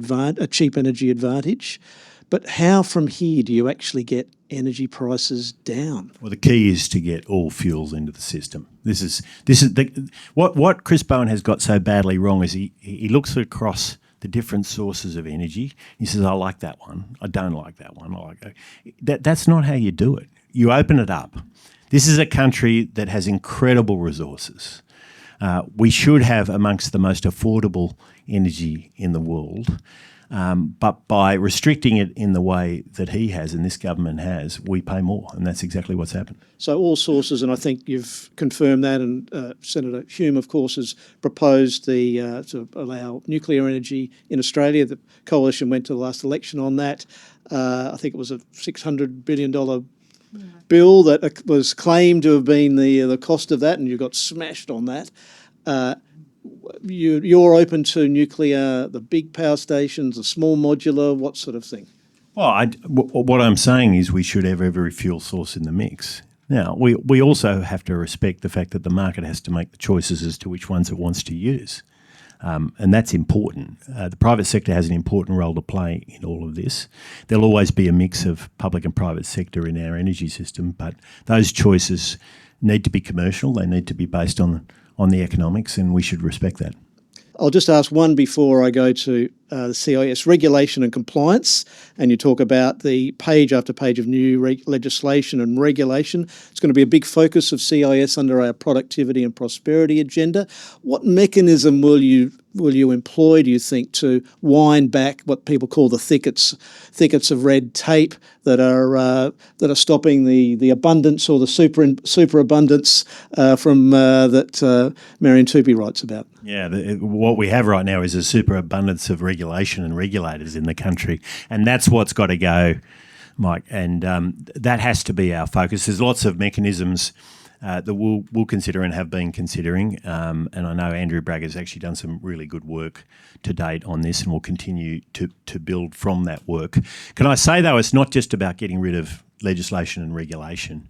cheap energy advantage. But how from here do you actually get energy prices down? Well, the key is to get all fuels into the system. What Chris Bowen has got so badly wrong is he looks across the different sources of energy. He says, I like that one. I don't like that one. I like that. That's not how you do it. You open it up. This is a country that has incredible resources. We should have amongst the most affordable energy in the world. But by restricting it in the way that he has and this government has, we pay more, and that's exactly what's happened. So all sources, and I think you've confirmed that, and Senator Hume, of course, has proposed to allow nuclear energy in Australia. The coalition went to the last election on that. I think it was a $600 billion bill that was claimed to have been the cost of that, and you got smashed on that. You're open to nuclear, the big power stations, the small modular, what sort of thing? Well, what I'm saying is we should have every fuel source in the mix. Now, we also have to respect the fact that the market has to make the choices as to which ones it wants to use. And that's important. The private sector has an important role to play in all of this. There'll always be a mix of public and private sector in our energy system, but those choices need to be commercial. They need to be based on the economics, and we should respect that. I'll just ask one before I go to the CIS regulation and compliance, and you talk about the page after page of new legislation and regulation. It's going to be a big focus of CIS under our productivity and prosperity agenda. What mechanism will you employ, do you think, to wind back what people call the thickets of red tape that are stopping the abundance or the superabundance from that Marion Tupy writes about? Yeah, what we have right now is a superabundance of regulation and regulators in the country, and that's what's got to go, Mike, and that has to be our focus. There's lots of mechanisms that we'll consider and have been considering. And I know Andrew Bragg's actually done some really good work to date on this, and will continue to build from that work. Can I say, though, it's not just about getting rid of legislation and regulation.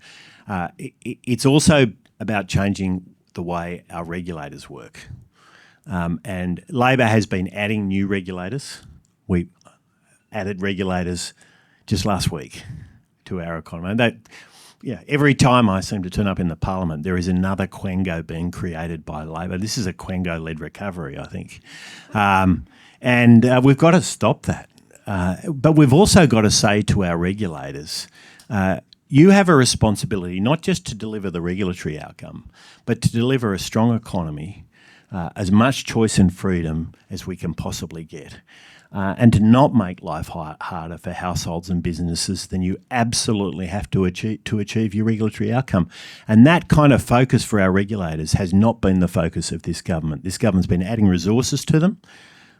It's also about changing the way our regulators work. And Labor has been adding new regulators. We added regulators just last week to our economy. And every time I seem to turn up in the parliament, there is another quango being created by Labor. This is a quango-led recovery, I think. And we've got to stop that. But we've also got to say to our regulators, you have a responsibility not just to deliver the regulatory outcome, but to deliver a strong economy, as much choice and freedom as we can possibly get. And to not make life harder for households and businesses than you absolutely have to achieve your regulatory outcome. And that kind of focus for our regulators has not been the focus of this government. This government's been adding resources to them,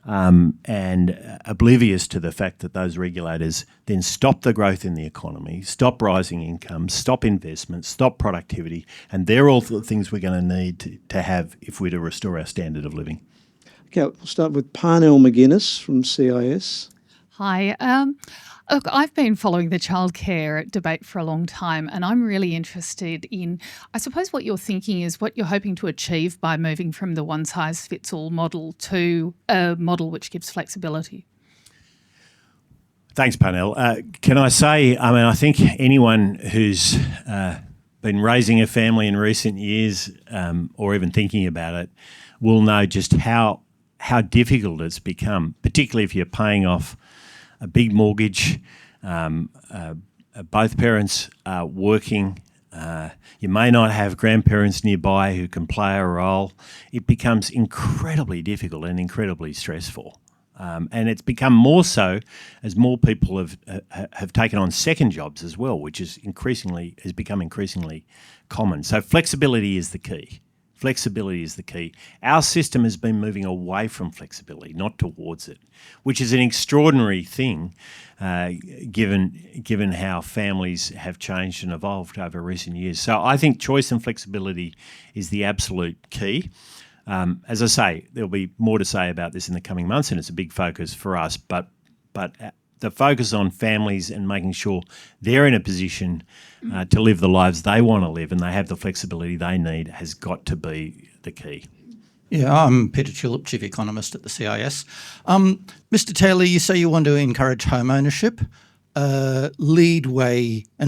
and oblivious to the fact that those regulators then stop the growth in the economy, stop rising incomes, stop investment, stop productivity, and they're all the things we're going to need to have if we're to restore our standard of living. Okay, we'll start with Parnell McGuinness from CIS. Hi. Look, I've been following the childcare debate for a long time, and I'm really interested in, I suppose what you're thinking is what you're hoping to achieve by moving from the one-size-fits-all model to a model which gives flexibility. Thanks, Parnell. Can I say, I think anyone who's been raising a family in recent years, or even thinking about it, will know just how difficult it's become, particularly if you're paying off a big mortgage, both parents are working, you may not have grandparents nearby who can play a role. It becomes incredibly difficult and incredibly stressful. And it's become more so as more people have taken on second jobs as well, which has become increasingly common. So flexibility is the key. Flexibility is the key. Our system has been moving away from flexibility, not towards it, which is an extraordinary thing, given how families have changed and evolved over recent years. So I think choice and flexibility is the absolute key. As I say, there'll be more to say about this in the coming months, and it's a big focus for us. But the focus on families and making sure they're in a position to live the lives they want to live and they have the flexibility they need has got to be the key. Yeah, I'm Peter Tulip, Chief Economist at the CIS. Mr. Taylor, you say you want to encourage home ownership. An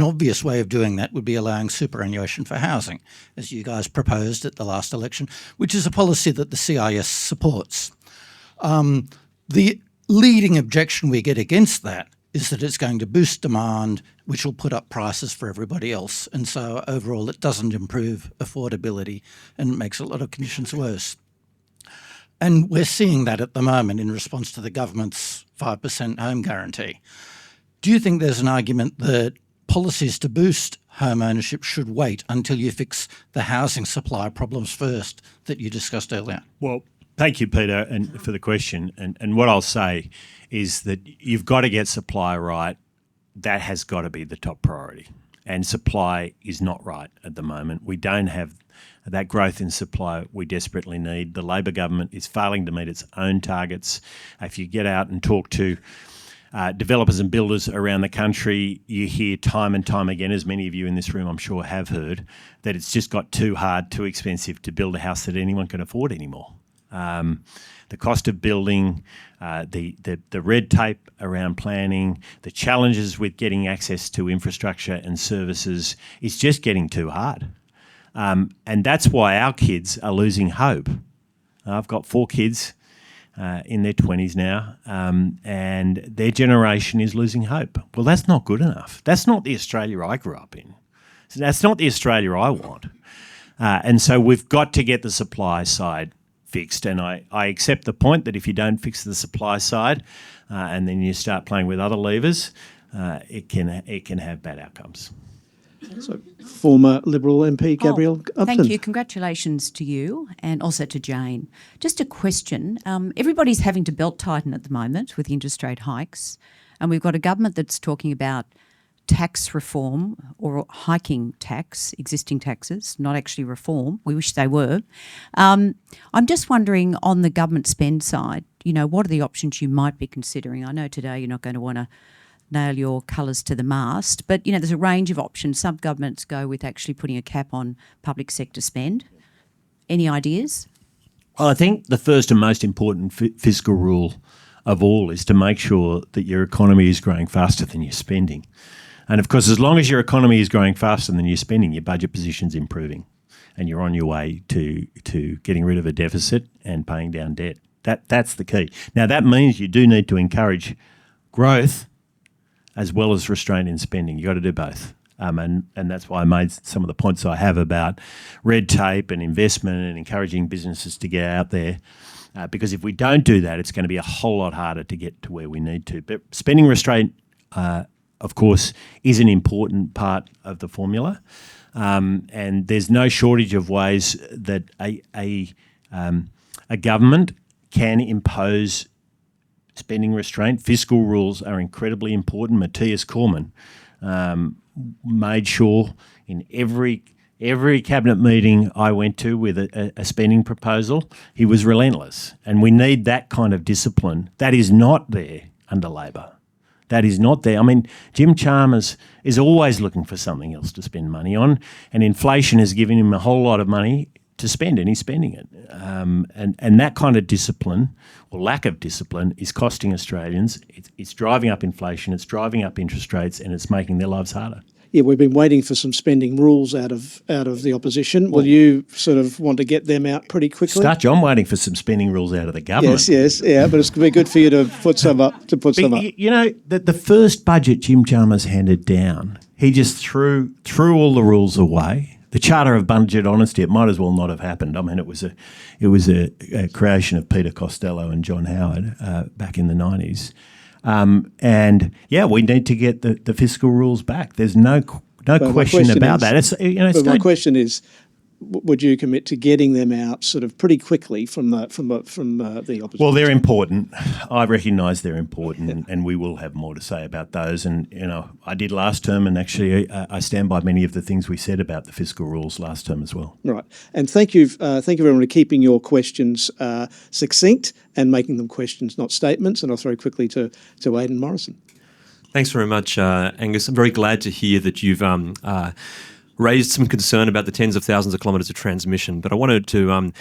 obvious way of doing that would be allowing superannuation for housing, as you guys proposed at the last election, which is a policy that the CIS supports. The leading objection we get against that is that it's going to boost demand, which will put up prices for everybody else. And so overall, it doesn't improve affordability and it makes a lot of conditions worse. And we're seeing that at the moment in response to the government's 5% home guarantee. Do you think there's an argument that policies to boost home ownership should wait until you fix the housing supply problems first that you discussed earlier? Well, thank you, Peter, and for the question. And what I'll say is that you've got to get supply right. That has got to be the top priority. And supply is not right at the moment. We don't have that growth in supply we desperately need. The Labor government is failing to meet its own targets. If you get out and talk to developers and builders around the country, you hear time and time again, as many of you in this room I'm sure have heard, that it's just got too hard, too expensive to build a house that anyone can afford anymore. The cost of building, the red tape around planning, the challenges with getting access to infrastructure and services, it's just getting too hard. And that's why our kids are losing hope. I've got 4 kids in their 20s now, and their generation is losing hope. Well, that's not good enough. That's not the Australia I grew up in. So that's not the Australia I want. And so we've got to get the supply side fixed. And I accept the point that if you don't fix the supply side and then you start playing with other levers, it can have bad outcomes. So, former Liberal MP Gabrielle Upton. Thank you. Congratulations to you and also to Jane. Just a question. Everybody's having to belt tighten at the moment with interest rate hikes, and we've got a government that's talking about tax reform or hiking existing taxes, not actually reform. We wish they were. I'm just wondering on the government spend side, what are the options you might be considering? I know today you're not going to want to nail your colours to the mast, but, there's a range of options. Some governments go with actually putting a cap on public sector spend. Any ideas? Well, I think the first and most important fiscal rule of all is to make sure that your economy is growing faster than you're spending. And of course, as long as your economy is growing faster than you're spending, your budget position's improving and you're on your way to getting rid of a deficit and paying down debt. That's the key. Now, that means you do need to encourage growth as well as restraint in spending. You've got to do both. And that's why I made some of the points I have about red tape and investment and encouraging businesses to get out there. Because if we don't do that, it's going to be a whole lot harder to get to where we need to. But spending restraint, of course, is an important part of the formula. And there's no shortage of ways that a government can impose spending restraint. Fiscal rules are incredibly important. Matthias Cormann made sure in every cabinet meeting I went to with a spending proposal, he was relentless. And we need that kind of discipline. That is not there under Labor. That is not there. I mean, Jim Chalmers is always looking for something else to spend money on, and inflation has given him a whole lot of money to spend, and he's spending it. And that kind of discipline, or lack of discipline, is costing Australians. It's driving up inflation, it's driving up interest rates, and it's making their lives harder. Yeah, we've been waiting for some spending rules out of the opposition. Will you sort of want to get them out pretty quickly? Stutch, I'm waiting for some spending rules out of the government. Yes, yeah, but it's going to be good for you to put some up. You know, the first budget Jim Chalmers handed down, he just threw all the rules away. The Charter of Budget Honesty, it might as well not have happened. I mean, it was a creation of Peter Costello and John Howard back in the 90s. And yeah, we need to get the fiscal rules back. There's no question about that. My question is, would you commit to getting them out sort of pretty quickly from the opposition? Well, they're important. I recognise they're important, and we will have more to say about those. And I did last term, and actually, I stand by many of the things we said about the fiscal rules last term as well. Right, and thank you everyone for keeping your questions succinct and making them questions, not statements. And I'll throw quickly to Aidan Morrison. Thanks very much, Angus. I'm very glad to hear that you've raised some concern about the tens of thousands of kilometres of transmission, but I wanted to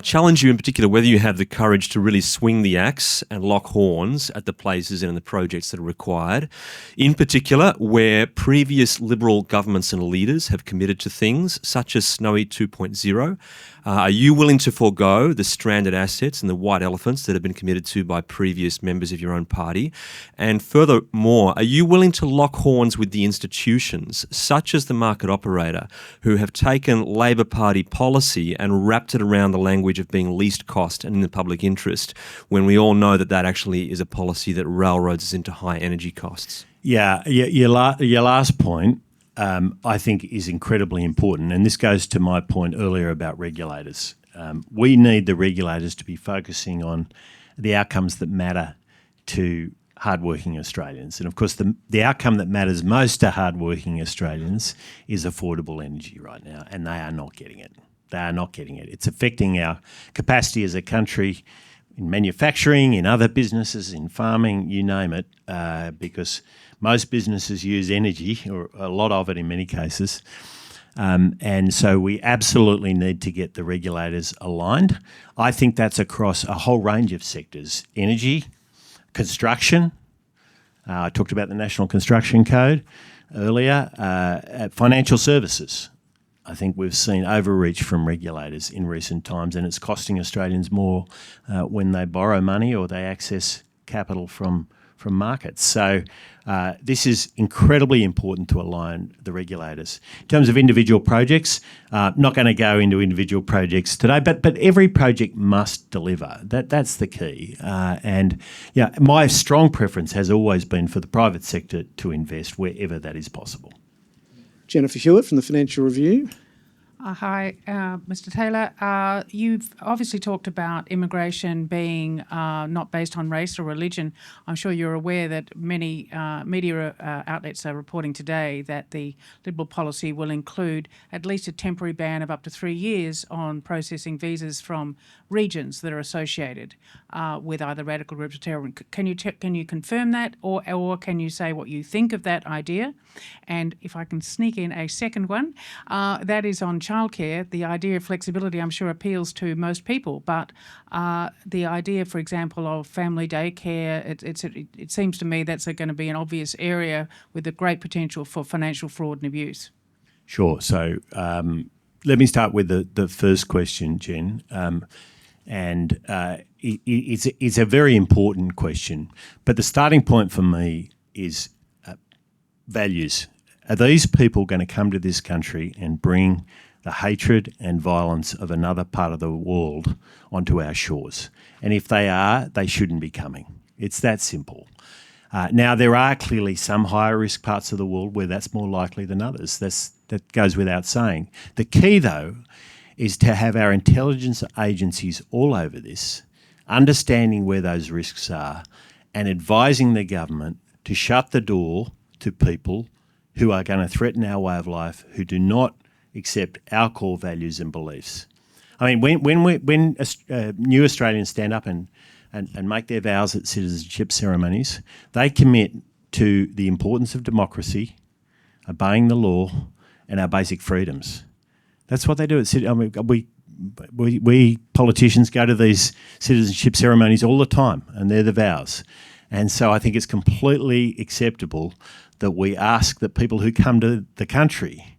challenge you in particular whether you have the courage to really swing the axe and lock horns at the places and in the projects that are required, in particular where previous Liberal governments and leaders have committed to things such as Snowy 2.0. Are you willing to forego the stranded assets and the white elephants that have been committed to by previous members of your own party? And furthermore, are you willing to lock horns with the institutions, such as the market operator, who have taken Labor Party policy and wrapped it around the language of being least cost and in the public interest, when we all know that actually is a policy that railroads us into high energy costs? Yeah, your last point, I think, is incredibly important. And this goes to my point earlier about regulators. We need the regulators to be focusing on the outcomes that matter to hardworking Australians. And of course, the outcome that matters most to hardworking Australians is affordable energy right now, and they are not getting it. They are not getting it. It's affecting our capacity as a country in manufacturing, in other businesses, in farming, you name it, because most businesses use energy, or a lot of it in many cases. And so we absolutely need to get the regulators aligned. I think that's across a whole range of sectors: energy, construction. I talked about the National Construction Code earlier. Financial services. I think we've seen overreach from regulators in recent times, and it's costing Australians more when they borrow money or they access capital from markets. So this is incredibly important to align the regulators. In terms of individual projects, not going to go into individual projects today, but every project must deliver. That's the key. And my strong preference has always been for the private sector to invest wherever that is possible. Jennifer Hewitt from the Financial Review. Hi, Mr. Taylor. You've obviously talked about immigration being not based on race or religion. I'm sure you're aware that many media outlets are reporting today that the Liberal policy will include at least a temporary ban of up to 3 years on processing visas from regions that are associated with either radical groups or terrorism. Can you confirm that, or can you say what you think of that idea? And if I can sneak in a second one, that is on childcare. The idea of flexibility, I'm sure, appeals to most people, but the idea, for example, of family daycare, it seems to me that's going to be an obvious area with a great potential for financial fraud and abuse. Sure. So let me start with the first question, Jen. It's a very important question, but the starting point for me is values. Are these people going to come to this country and bring the hatred and violence of another part of the world onto our shores? And if they are, they shouldn't be coming. It's that simple. Now, there are clearly some higher risk parts of the world where that's more likely than others. That goes without saying. The key, though, is to have our intelligence agencies all over this, understanding where those risks are and advising the government to shut the door to people who are going to threaten our way of life, who do not accept our core values and beliefs. I mean, when new Australians stand up and make their vows at citizenship ceremonies, they commit to the importance of democracy, obeying the law, and our basic freedoms. That's what they do. We politicians go to these citizenship ceremonies all the time, and they're the vows. And so I think it's completely acceptable that we ask that people who come to the country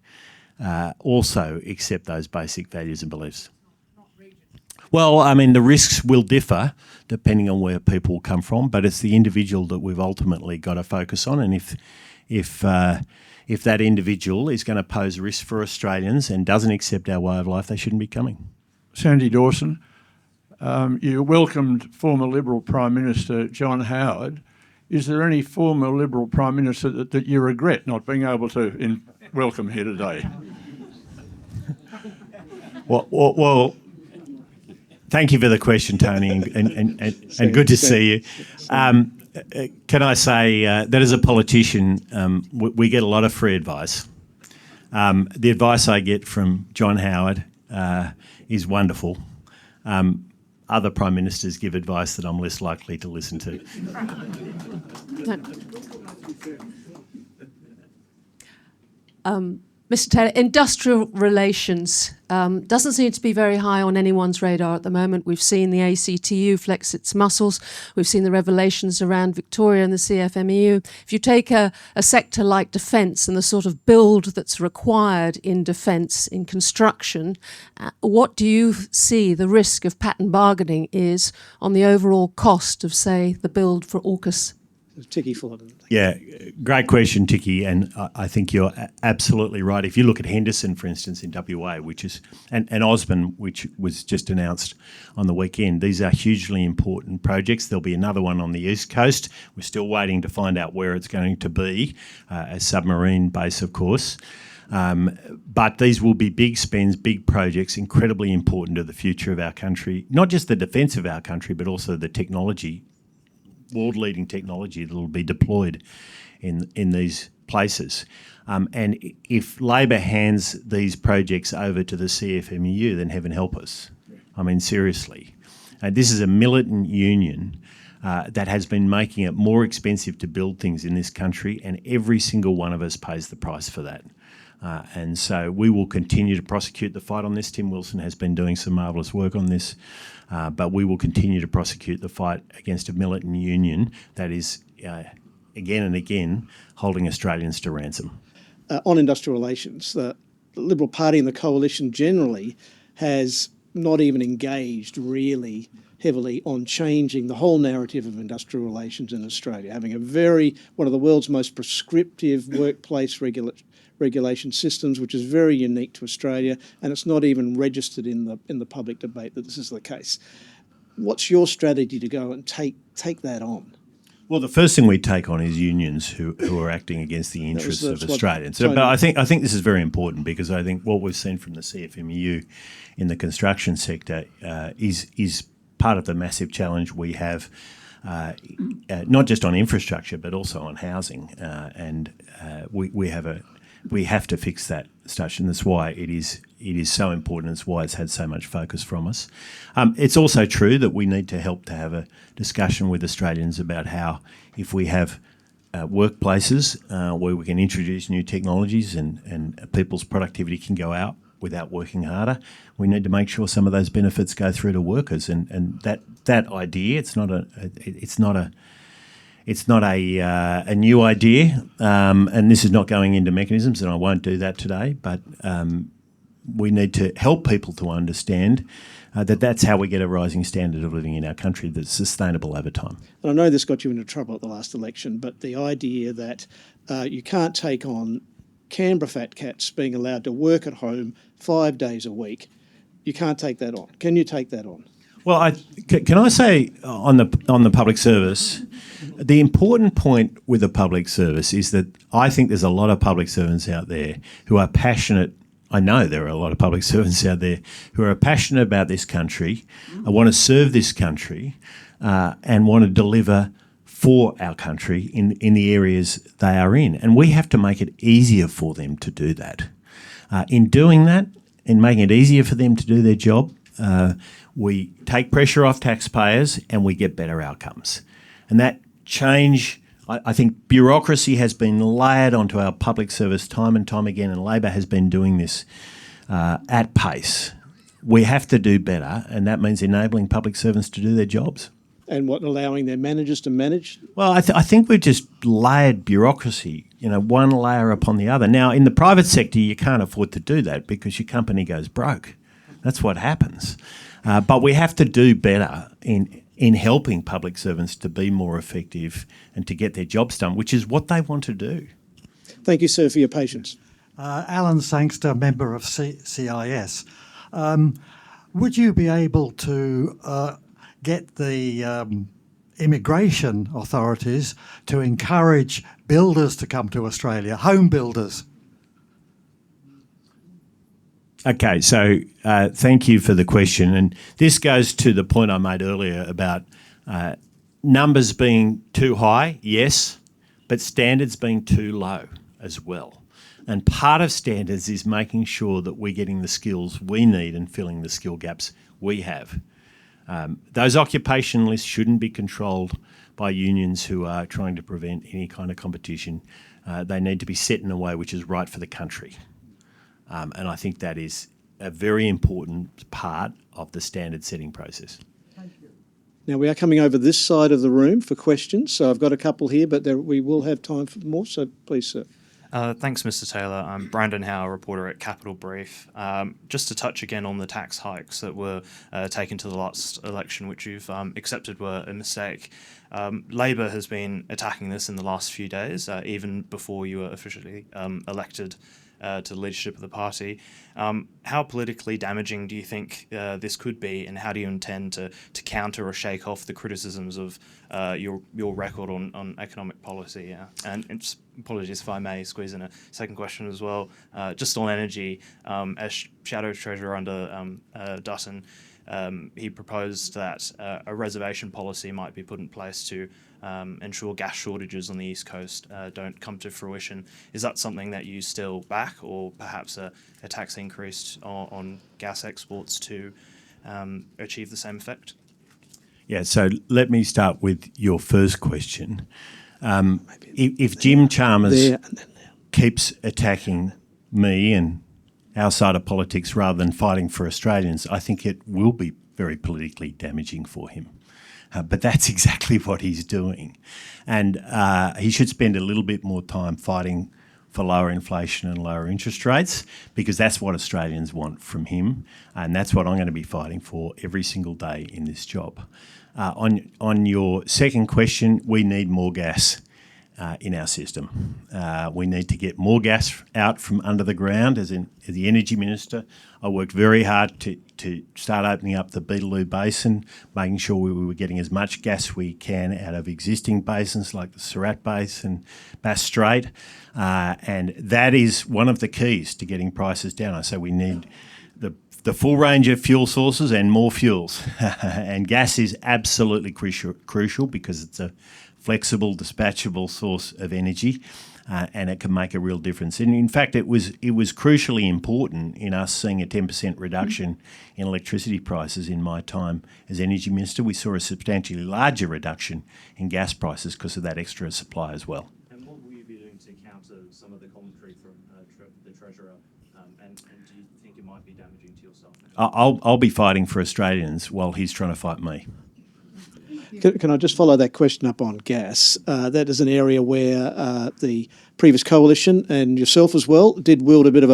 also accept those basic values and beliefs. Well, I mean, the risks will differ depending on where people come from, but it's the individual that we've ultimately got to focus on. And if that individual is going to pose risk for Australians and doesn't accept our way of life, they shouldn't be coming. Sandy Dawson, you welcomed former Liberal Prime Minister John Howard. Is there any former Liberal Prime Minister that you regret not being able to welcome here today? Well, thank you for the question, Tony, and good to see you. Can I say that as a politician, we get a lot of free advice. The advice I get from John Howard is wonderful. Other Prime Ministers give advice that I'm less likely to listen to. Mr. Taylor, industrial relations doesn't seem to be very high on anyone's radar at the moment. We've seen the ACTU flex its muscles. We've seen the revelations around Victoria and the CFMEU. If you take a sector like defence and the sort of build that's required in defence, in construction, what do you see the risk of pattern bargaining is on the overall cost of, say, the build for AUKUS? Ticky followed it. Yeah, great question, Ticky, and I think you're absolutely right. If you look at Henderson, for instance, in WA, which is and Osborne, which was just announced on the weekend, these are hugely important projects. There'll be another one on the East Coast. We're still waiting to find out where it's going to be, a submarine base, of course. But these will be big spends, big projects, incredibly important to the future of our country, not just the defence of our country, but also the technology, world-leading technology that will be deployed in these places. And if Labor hands these projects over to the CFMEU, then heaven help us. I mean, seriously. This is a militant union that has been making it more expensive to build things in this country, and every single one of us pays the price for that. And so we will continue to prosecute the fight on this. Tim Wilson has been doing some marvellous work on this, but we will continue to prosecute the fight against a militant union that is, again and again, holding Australians to ransom. On industrial relations, the Liberal Party and the Coalition generally has not even engaged really heavily on changing the whole narrative of industrial relations in Australia, having one of the world's most prescriptive workplace regulation systems, which is very unique to Australia, and it's not even registered in the public debate that this is the case. What's your strategy to go and take that on? Well, the first thing we take on is unions who are acting against the interests of Australians. But I think this is very important, because I think what we've seen from the CFMEU in the construction sector is part of the massive challenge we have, not just on infrastructure but also on housing, and we have to fix that, Stutch, and that's why it is so important. It's why it's had so much focus from us. It's also true that we need to help to have a discussion with Australians about how, if we have workplaces where we can introduce new technologies and people's productivity can go out without working harder, we need to make sure some of those benefits go through to workers. And that idea, it's not a new idea, and this is not going into mechanisms, and I won't do that today, but we need to help people to understand that that's how we get a rising standard of living in our country that's sustainable over time. And I know this got you into trouble at the last election, but the idea that you can't take on Canberra fat cats being allowed to work at home 5 days a week, you can't take that on. Can you take that on? Well, can I say on the public service, the important point with the public service is that I think there's a lot of public servants out there who are passionate. I know there are a lot of public servants out there who are passionate about this country, want to serve this country, and want to deliver for our country in the areas they are in. And we have to make it easier for them to do that. In doing that, in making it easier for them to do their job, we take pressure off taxpayers and we get better outcomes. And that change, I think bureaucracy has been layered onto our public service time and time again, and Labor has been doing this at pace. We have to do better, and that means enabling public servants to do their jobs. And what, allowing their managers to manage? Well, I think we've just layered bureaucracy, one layer upon the other. Now, in the private sector, you can't afford to do that because your company goes broke. That's what happens. But we have to do better in helping public servants to be more effective and to get their jobs done, which is what they want to do. Thank you, sir, for your patience. Alan Sangster, member of CIS. Would you be able to get the immigration authorities to encourage builders to come to Australia, home builders? Okay, so thank you for the question. And this goes to the point I made earlier about numbers being too high, yes, but standards being too low as well. And part of standards is making sure that we're getting the skills we need and filling the skill gaps we have. Those occupation lists shouldn't be controlled by unions who are trying to prevent any kind of competition. They need to be set in a way which is right for the country. And I think that is a very important part of the standard setting process. Thank you. Now, we are coming over this side of the room for questions. So I've got a couple here, but we will have time for more. So please, sir. Thanks, Mr. Taylor. I'm Brandon Howe, reporter at Capital Brief. Just to touch again on the tax hikes that were taken to the last election, which you've accepted were a mistake. Labor has been attacking this in the last few days, even before you were officially elected to the leadership of the party. How politically damaging do you think this could be, and how do you intend to counter or shake off the criticisms of your record on economic policy? And apologies if I may squeeze in a second question as well. Just on energy, as Shadow Treasurer under Dutton, he proposed that a reservation policy might be put in place to ensure gas shortages on the East Coast don't come to fruition. Is that something that you still back, or perhaps a tax increase on gas exports to achieve the same effect? Yeah, so let me start with your first question. If Jim Chalmers keeps attacking me and our side of politics rather than fighting for Australians, I think it will be very politically damaging for him. But that's exactly what he's doing. And he should spend a little bit more time fighting for lower inflation and lower interest rates, because that's what Australians want from him. And that's what I'm going to be fighting for every single day in this job. On your second question, we need more gas. in our system. We need to get more gas out from under the ground. As the Energy Minister, I worked very hard to start opening up the Beetaloo Basin, making sure we were getting as much gas we can out of existing basins like the Surat Basin, Bass Strait, and that is one of the keys to getting prices down. I say we need the full range of fuel sources and more fuels. And gas is absolutely crucial because it's a flexible, dispatchable source of energy, and it can make a real difference. And in fact, it was crucially important in us seeing a 10% reduction in electricity prices in my time as Energy Minister. We saw a substantially larger reduction in gas prices because of that extra supply as well. And what will you be doing to counter some of the commentary from the Treasurer? And do you think it might be damaging to yourself? I'll be fighting for Australians while he's trying to fight me. Can I just follow that question up on gas? That is an area where the previous coalition and yourself as well did wield a bit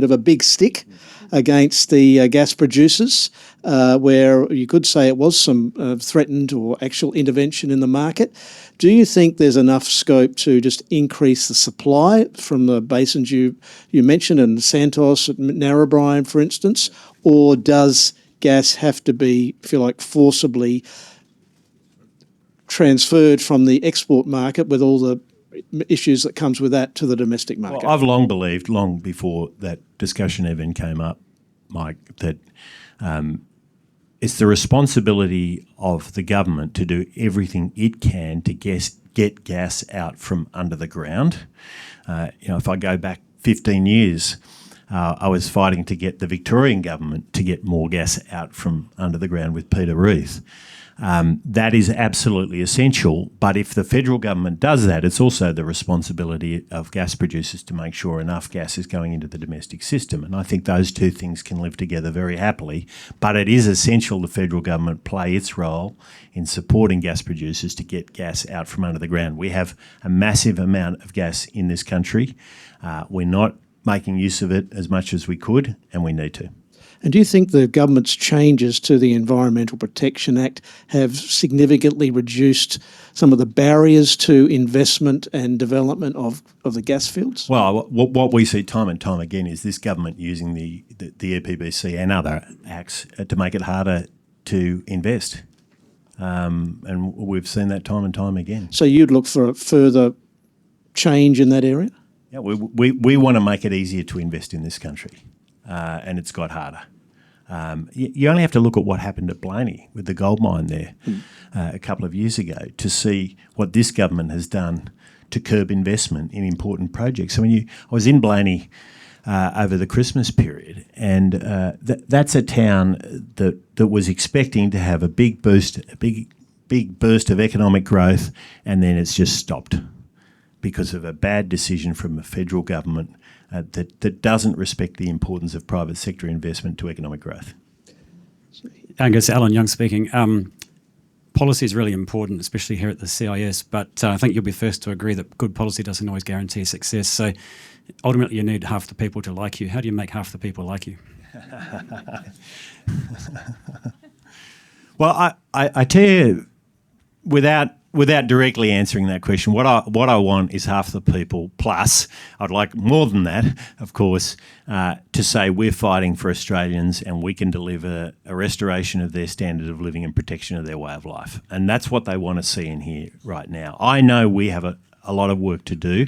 of a big stick against the gas producers, where you could say it was some threatened or actual intervention in the market. Do you think there's enough scope to just increase the supply from the basins you mentioned, and Santos, Narrabri, for instance, or does gas have to be, if you like, forcibly transferred from the export market with all the issues that comes with that to the domestic market? Well, I've long believed, long before that discussion even came up, Mike, that it's the responsibility of the government to do everything it can to get gas out from under the ground. If I go back 15 years, I was fighting to get the Victorian government to get more gas out from under the ground with Peter Reith. That is absolutely essential, but if the federal government does that, it's also the responsibility of gas producers to make sure enough gas is going into the domestic system. And I think those two things can live together very happily, but it is essential the federal government play its role in supporting gas producers to get gas out from under the ground. We have a massive amount of gas in this country. We're not making use of it as much as we could, and we need to. And do you think the government's changes to the Environmental Protection Act have significantly reduced some of the barriers to investment and development of the gas fields? Well, what we see time and time again is this government using the EPBC and other acts to make it harder to invest. And we've seen that time and time again. So you'd look for a further change in that area? Yeah, we want to make it easier to invest in this country. And it's got harder. You only have to look at what happened at Blaney with the gold mine there a couple of years ago to see what this government has done to curb investment in important projects. So I was in Blaney over the Christmas period, and that's a town that was expecting to have a big burst of economic growth, and then it's just stopped because of a bad decision from the federal government that doesn't respect the importance of private sector investment to economic growth. Angus, Alan Young speaking. Policy is really important, especially here at the CIS, but I think you'll be first to agree that good policy doesn't always guarantee success. So ultimately you need half the people to like you. How do you make half the people like you? Well, I tell you, without directly answering that question, what I want is half the people, plus I'd like more than that, of course, to say we're fighting for Australians and we can deliver a restoration of their standard of living and protection of their way of life. And that's what they want to see in here right now. I know we have a lot of work to do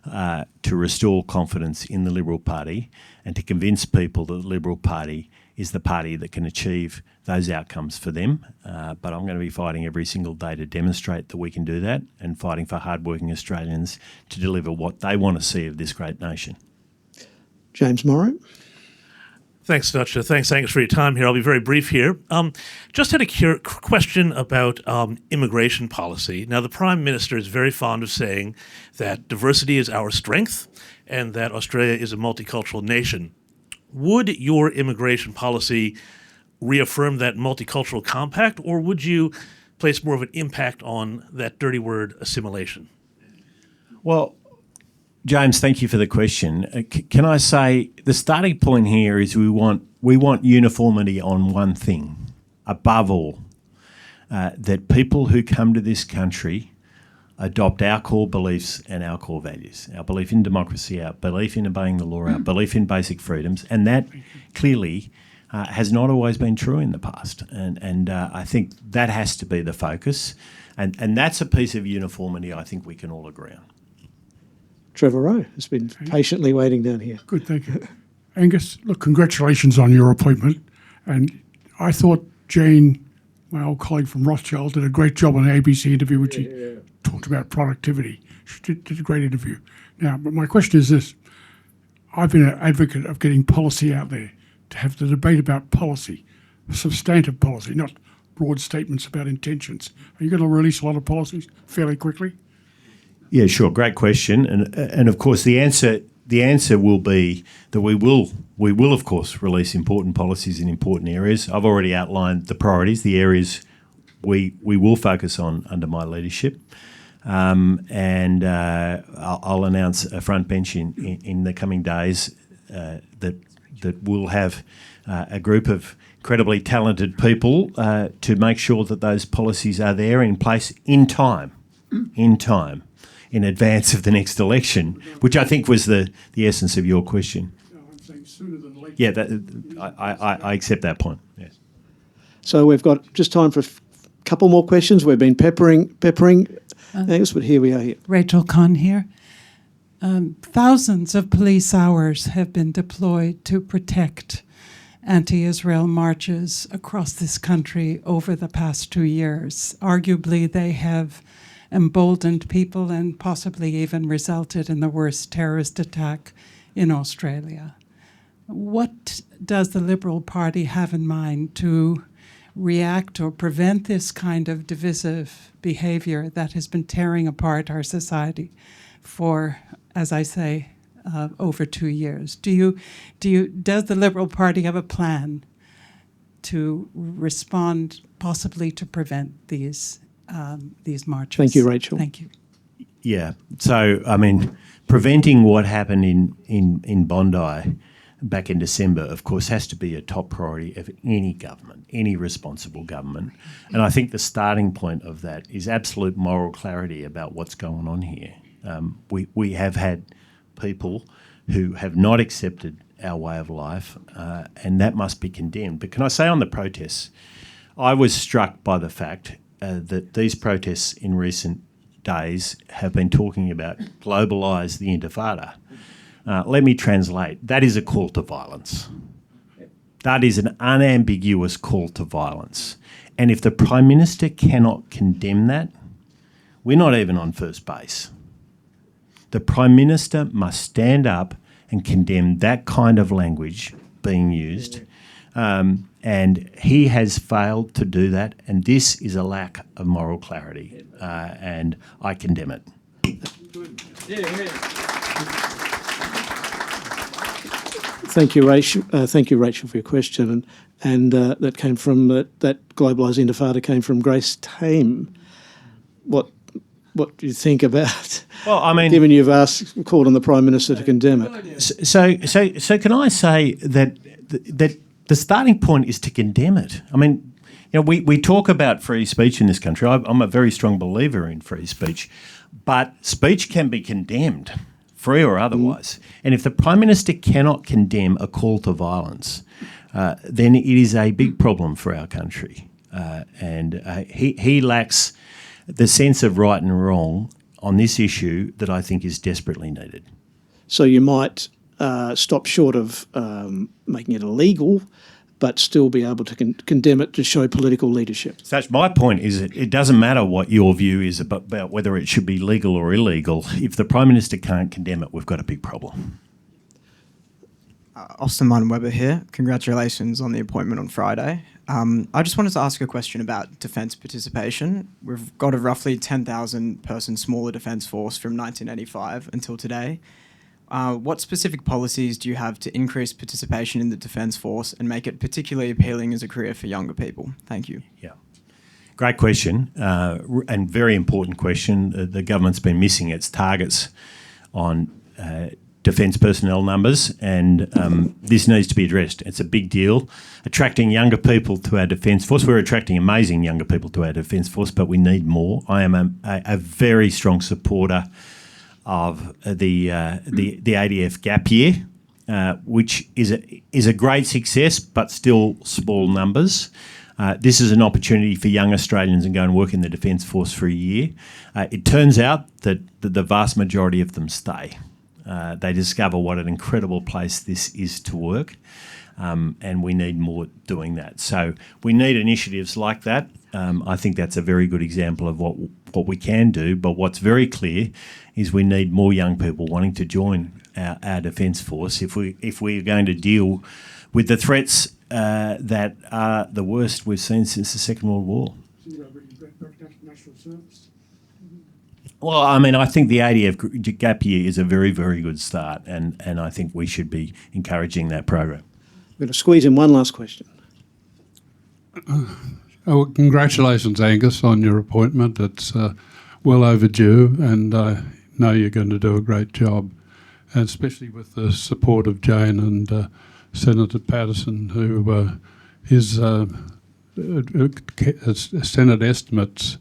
to restore confidence in the Liberal Party and to convince people that the Liberal Party is the party that can achieve those outcomes for them. But I'm going to be fighting every single day to demonstrate that we can do that, and fighting for hardworking Australians to deliver what they want to see of this great nation. James Morrow. Thanks, Stutch. Thanks, Angus, for your time here. I'll be very brief here. Just had a question about immigration policy. Now, the Prime Minister is very fond of saying that diversity is our strength and that Australia is a multicultural nation. Would your immigration policy reaffirm that multicultural compact, or would you place more of an impact on that dirty word assimilation? Well, James, thank you for the question. Can I say the starting point here is we want uniformity on one thing, above all, that people who come to this country adopt our core beliefs and our core values, our belief in democracy, our belief in obeying the law, our belief in basic freedoms, and that clearly has not always been true in the past. And I think that has to be the focus, and that's a piece of uniformity I think we can all agree on. Trevor Rowe has been patiently waiting down here. Good, thank you. Angus, look, congratulations on your appointment. And I thought Jane, my old colleague from Rothschild, did a great job on the ABC interview, which she talked about productivity. She did a great interview. Now, but my question is this. I've been an advocate of getting policy out there, to have the debate about policy, substantive policy, not broad statements about intentions. Are you going to release a lot of policies fairly quickly? Yeah, sure. Great question, and of course the answer will be that we will of course release important policies in important areas. I've already outlined the priorities, the areas we will focus on under my leadership, and I'll announce a front bench in the coming days that will have a group of incredibly talented people to make sure that those policies are there in place in time. In advance of the next election, which I think was the essence of your question. No, I'm saying sooner than later. Yeah, I accept that point. Yes. So we've got just time for a couple more questions. We've been peppering Angus, but here we are here. Rachel Kahn here. Thousands of police hours have been deployed to protect anti-Israel marches across this country over the past 2 years. Arguably, they have emboldened people and possibly even resulted in the worst terrorist attack in Australia. What does the Liberal Party have in mind to react or prevent this kind of divisive behaviour that has been tearing apart our society for, as I say, over 2 years? Does the Liberal Party have a plan to respond, possibly to prevent these marches? Thank you, Rachel. Thank you. Yeah. So, I mean, preventing what happened in Bondi back in December, of course, has to be a top priority of any government, any responsible government. And I think the starting point of that is absolute moral clarity about what's going on here. We have had people who have not accepted our way of life, and that must be condemned. But can I say on the protests, I was struck by the fact that these protests in recent days have been talking about globalise the intifada. Let me translate. That is a call to violence. That is an unambiguous call to violence. And if the Prime Minister cannot condemn that, we're not even on first base. The Prime Minister must stand up and condemn that kind of language being used. And he has failed to do that, and this is a lack of moral clarity, and I condemn it. Thank you, Rachel. Thank you, Rachel, for your question, and that came from that globalised intifada came from Grace Tame. What do you think about? Well, I mean, given you've called on the Prime Minister to condemn it. So can I say that the starting point is to condemn it? I mean, you know, we talk about free speech in this country. I'm a very strong believer in free speech, but speech can be condemned, free or otherwise. And if the Prime Minister cannot condemn a call to violence, then it is a big problem for our country. And he lacks the sense of right and wrong on this issue that I think is desperately needed. So you might stop short of making it illegal, but still be able to condemn it to show political leadership. So that's my point, is that it doesn't matter what your view is about whether it should be legal or illegal. If the Prime Minister can't condemn it, we've got a big problem. Austin Martin-Webber here. Congratulations on the appointment on Friday. I just wanted to ask a question about defence participation. We've got a roughly 10,000 person smaller defence force from 1985 until today. What specific policies do you have to increase participation in the Defence Force and make it particularly appealing as a career for younger people? Thank you. Yeah. Great question, and very important question. The government's been missing its targets on defence personnel numbers, and this needs to be addressed. It's a big deal. Attracting younger people to our defence force. We're attracting amazing younger people to our defence force, but we need more. I am a very strong supporter of the ADF gap year, which is a great success, but still small numbers. This is an opportunity for young Australians to go and work in the Defence Force for a year. It turns out that the vast majority of them stay. They discover what an incredible place this is to work, and we need more doing that. So we need initiatives like that. I think that's a very good example of what we can do, but what's very clear is we need more young people wanting to join our Defence Force if we're going to deal with the threats that are the worst we've seen since the Second World War. Well, I mean, I think the ADF gap year is a very, very good start, and I think we should be encouraging that program. I'm going to squeeze in one last question. Oh, congratulations, Angus, on your appointment. It's well overdue, and I know you're going to do a great job, and especially with the support of Jane and Senator Patterson, who his Senate estimates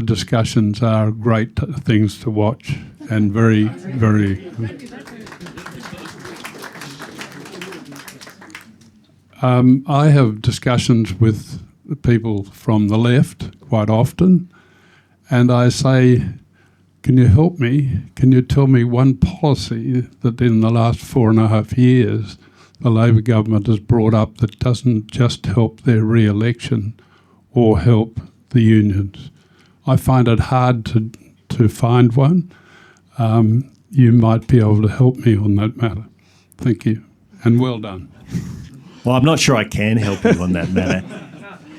discussions are great things to watch and very, very good. I have discussions with people from the left quite often, and I say, can you help me? Can you tell me one policy that in the last 4.5 years the Labor government has brought up that doesn't just help their re-election or help the unions? I find it hard to find one. You might be able to help me on that matter. Thank you, and well done. Well, I'm not sure I can help you on that matter,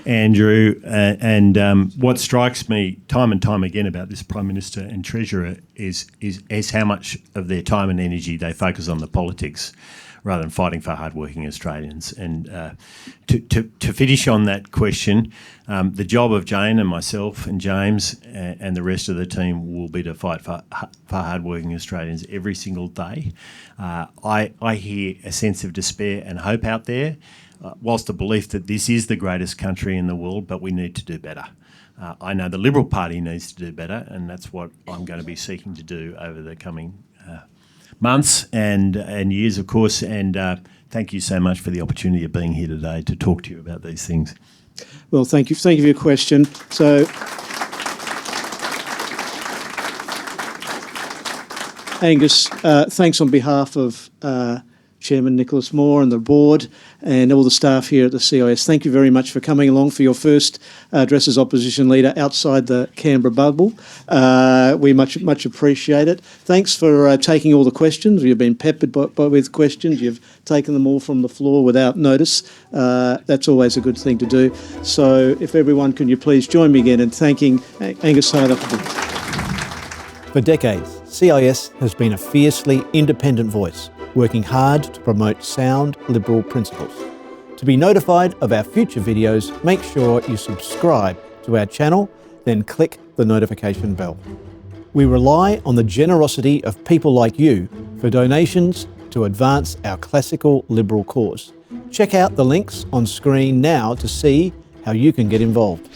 Andrew. And what strikes me time and time again about this Prime Minister and Treasurer is how much of their time and energy they focus on the politics rather than fighting for hardworking Australians. And to finish on that question, the job of Jane and myself and James and the rest of the team will be to fight for hardworking Australians every single day. I hear a sense of despair and hope out there, whilst the belief that this is the greatest country in the world, but we need to do better. I know the Liberal Party needs to do better, and that's what I'm going to be seeking to do over the coming months and years, of course, and thank you so much for the opportunity of being here today to talk to you about these things. Well, thank you for your question. So, Angus, thanks on behalf of Chairman Nicholas Moore and the board and all the staff here at the CIS. Thank you very much for coming along for your first address as opposition leader outside the Canberra bubble. We much appreciate it. Thanks for taking all the questions. You've been peppered with questions. You've taken them all from the floor without notice. That's always a good thing to do. So if everyone, can you please join me again in thanking Angus Taylor For decades, CIS has been a fiercely independent voice, working hard to promote sound Liberal principles. To be notified of our future videos, make sure you subscribe to our channel, then click the notification bell. We rely on the generosity of people like you for donations to advance our classical Liberal cause. Check out the links on screen now to see how you can get involved.